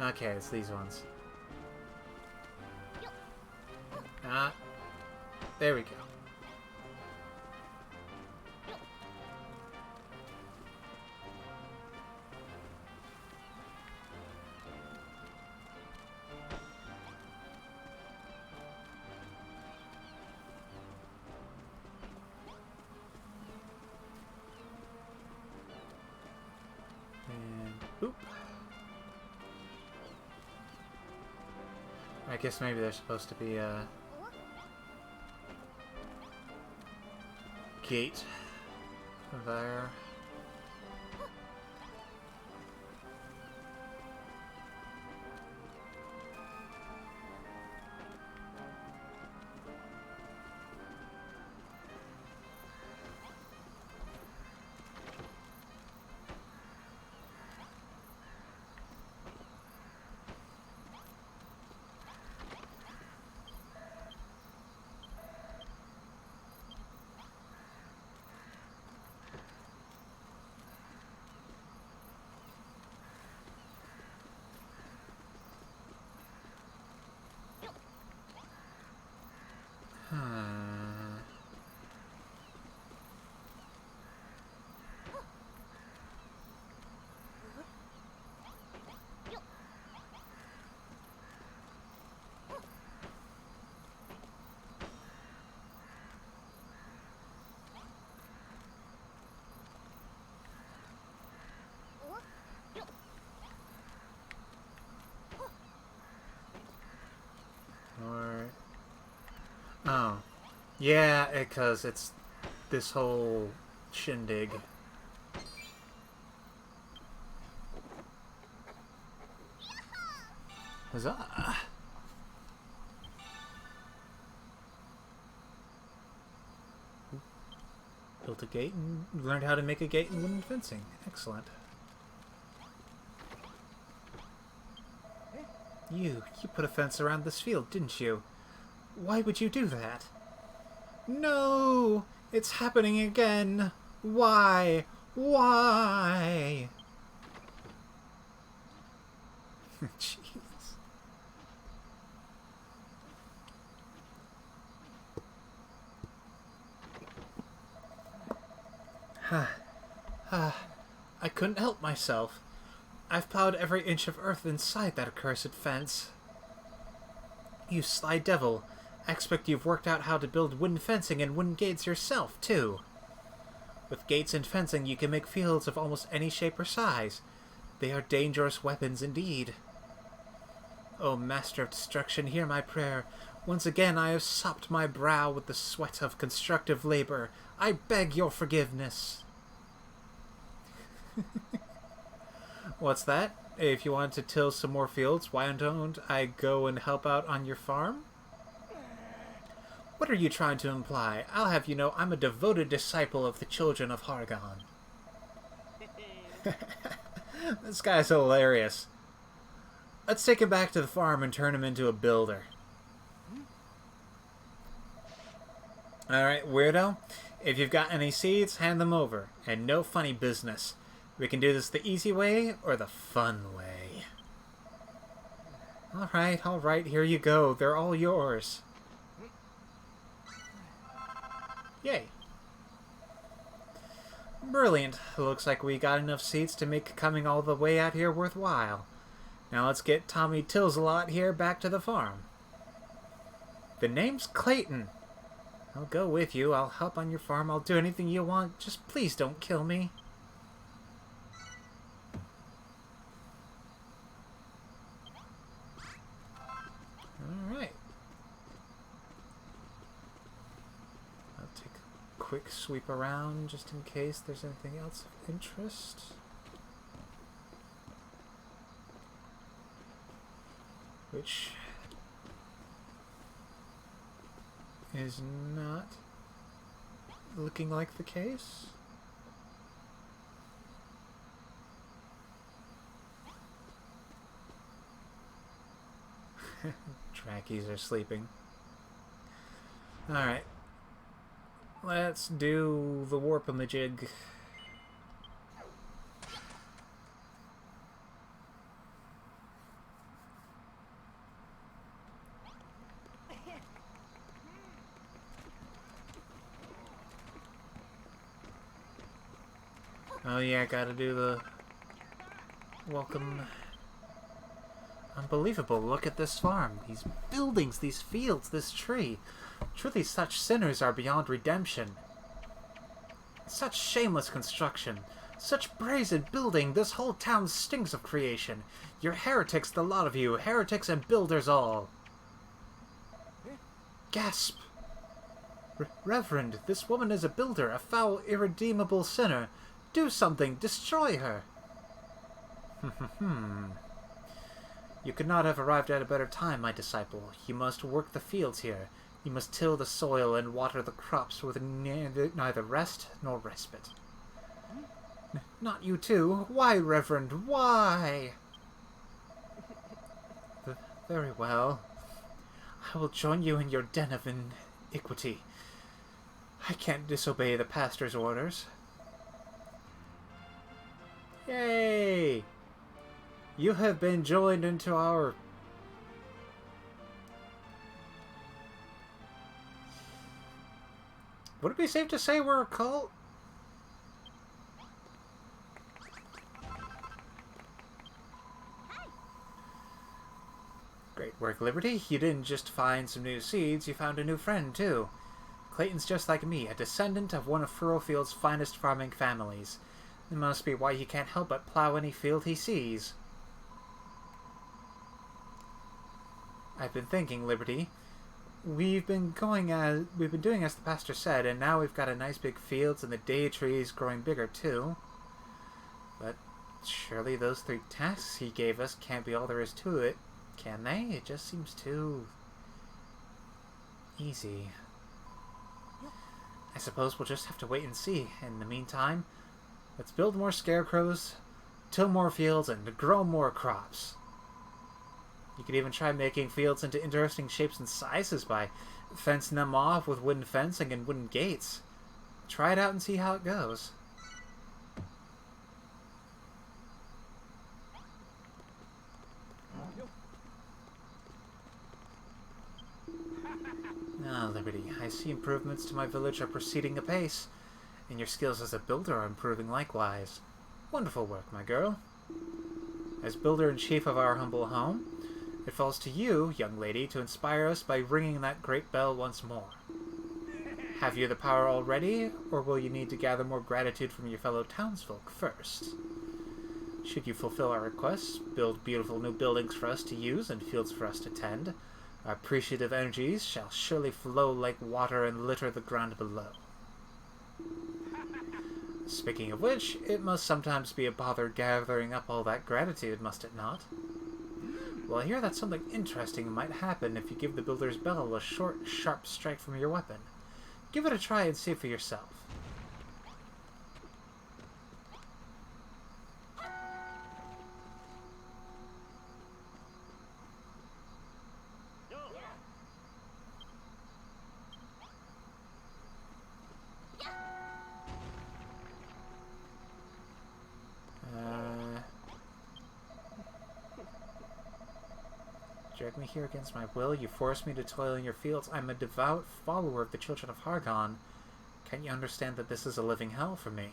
Okay, it's these ones. Ah. There we go. Oop. I guess maybe there's supposed to be a gate there. Yeah, because it's this whole shindig. Huzzah! Built a gate and learned how to make a gate in wooden fencing. Excellent. You put a fence around this field, didn't you? Why would you do that? No! It's happening again! Why? Why? Jeez. I couldn't help myself. I've plowed every inch of earth inside that accursed fence. You sly devil. I expect you've worked out how to build wooden fencing and wooden gates yourself, too. With gates and fencing, you can make fields of almost any shape or size. They are dangerous weapons indeed. O Master of Destruction, hear my prayer. Once again I have sopped my brow with the sweat of constructive labor. I beg your forgiveness. What's that? If you want to till some more fields, why don't I go and help out on your farm? What are you trying to imply? I'll have you know I'm a devoted disciple of the children of Hargon. This guy's hilarious. Let's take him back to the farm and turn him into a builder. Alright, weirdo. If you've got any seeds, hand them over. And no funny business. We can do this the easy way or the fun way. Alright, here you go. They're all yours. Yay. Brilliant. Looks like we got enough seeds to make coming all the way out here worthwhile. Now let's get Tommy Tillsalot here back to the farm. The name's Clayton. I'll go with you. I'll help on your farm. I'll do anything you want. Just please don't kill me. Alright. I'll take a quick sweep around just in case there's anything else of interest. Which is not looking like the case. Trackies are sleeping. Alright. Let's do the warp-a-majig. Oh yeah, gotta do the welcome. Unbelievable, look at this farm. These buildings, these fields, this tree. Truly such sinners are beyond redemption. Such shameless construction. Such brazen building, this whole town stinks of creation. You're heretics, the lot of you. Heretics and builders all. Gasp. Reverend, this woman is a builder, a foul, irredeemable sinner. Do something! Destroy her! You could not have arrived at a better time, my disciple. You must work the fields here. You must till the soil and water the crops with neither rest nor respite. Not you too. Why, Reverend? Why? Very well. I will join you in your den of iniquity. I can't disobey the pastor's orders. Yay! You have been joined into our... Would it be safe to say we're a cult? Great work, Liberty. You didn't just find some new seeds, you found a new friend, too. Clayton's just like me, a descendant of one of Furrowfield's finest farming families. That must be why he can't help but plow any field he sees. I've been thinking, Liberty. we've been doing as the pastor said, and now we've got a nice big fields and the day trees growing bigger too. But surely those 3 tasks he gave us can't be all there is to it, can they? It just seems too easy. I suppose we'll just have to wait and see. In the meantime, let's build more scarecrows, till more fields, and grow more crops. You could even try making fields into interesting shapes and sizes by fencing them off with wooden fencing and wooden gates. Try it out and see how it goes. Ah, Liberty, I see improvements to my village are proceeding apace, and your skills as a builder are improving likewise. Wonderful work, my girl. As builder-in-chief of our humble home, it falls to you, young lady, to inspire us by ringing that great bell once more. Have you the power already, or will you need to gather more gratitude from your fellow townsfolk first? Should you fulfill our requests, build beautiful new buildings for us to use and fields for us to tend, our appreciative energies shall surely flow like water and litter the ground below. Speaking of which, it must sometimes be a bother gathering up all that gratitude, must it not? Well, I hear that something interesting might happen if you give the builder's bell a short, sharp strike from your weapon. Give it a try and see for yourself. Drag me here against my will. You force me to toil in your fields. I'm a devout follower of the children of Hargon. Can't you understand that this is a living hell for me?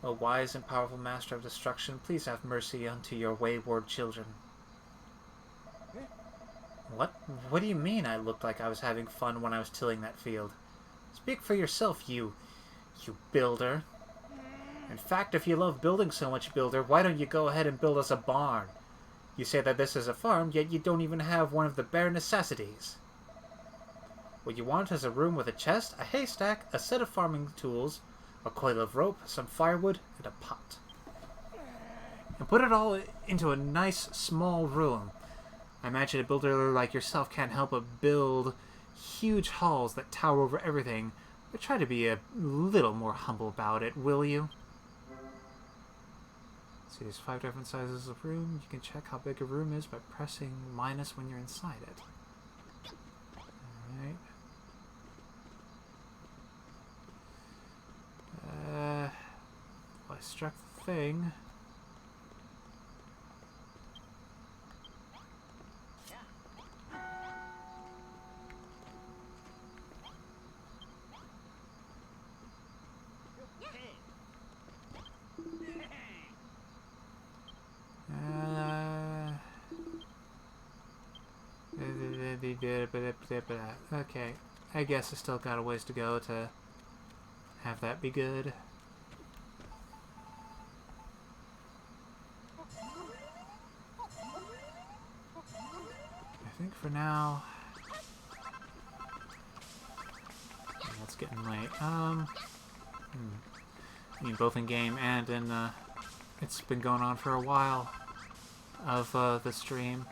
O wise and powerful master of destruction, please have mercy unto your wayward children. What? What do you mean I looked like I was having fun when I was tilling that field? Speak for yourself, you builder. In fact, if you love building so much, builder, why don't you go ahead and build us a barn? You say that this is a farm, yet you don't even have one of the bare necessities. What you want is a room with a chest, a haystack, a set of farming tools, a coil of rope, some firewood, and a pot. And put it all into a nice, small room. I imagine a builder like yourself can't help but build huge halls that tower over everything, but try to be a little more humble about it, will you? See, there's 5 different sizes of room. You can check how big a room is by pressing minus when you're inside it. Alright. Well, I struck the thing. Okay, I guess I still got a ways to go to have that be good. I think for now... It's getting late. I mean, both in game and in, it's been going on for a while of, the stream.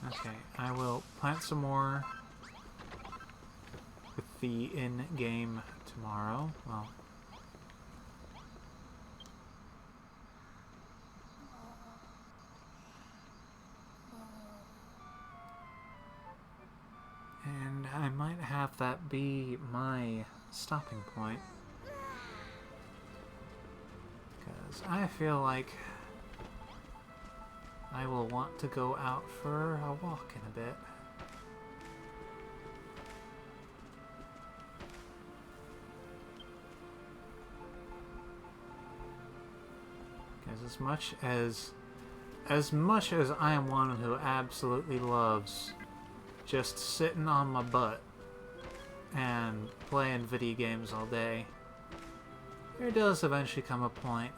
Okay, I will plant some more with the in-game tomorrow. Well, and I might have that be my stopping point. Because I feel like I will want to go out for a walk in a bit. Because as much as I am one who absolutely loves just sitting on my butt and playing video games all day, there does eventually come a point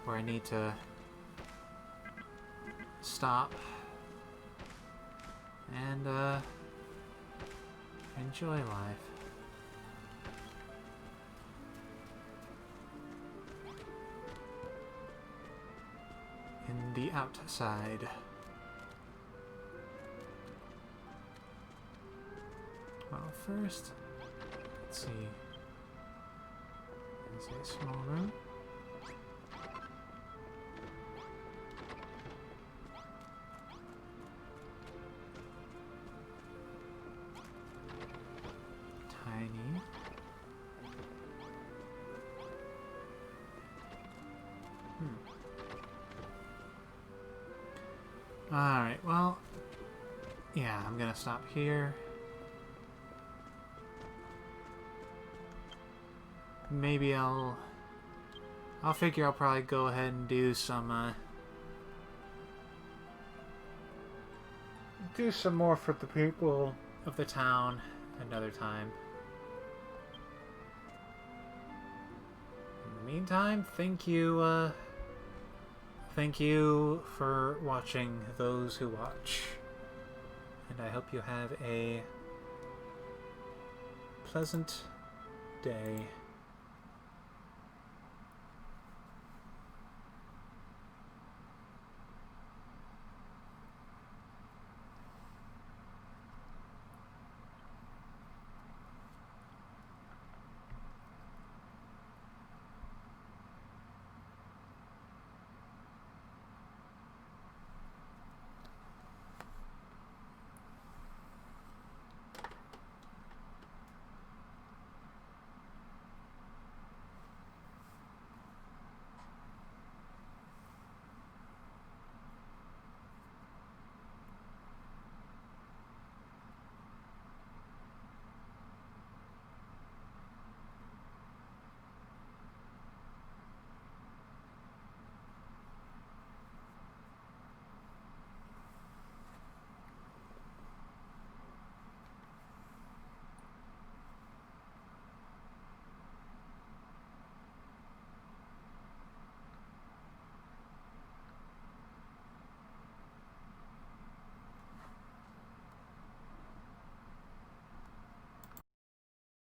where I need to stop and enjoy life. In the outside. Well, first, let's see. There's a small room. Tiny. Alright, well, yeah, I'm gonna stop here. Maybe I'll figure I'll probably go ahead and do some more for the people of the town another time. In the meantime, thank you for watching, those who watch. And I hope you have a pleasant day.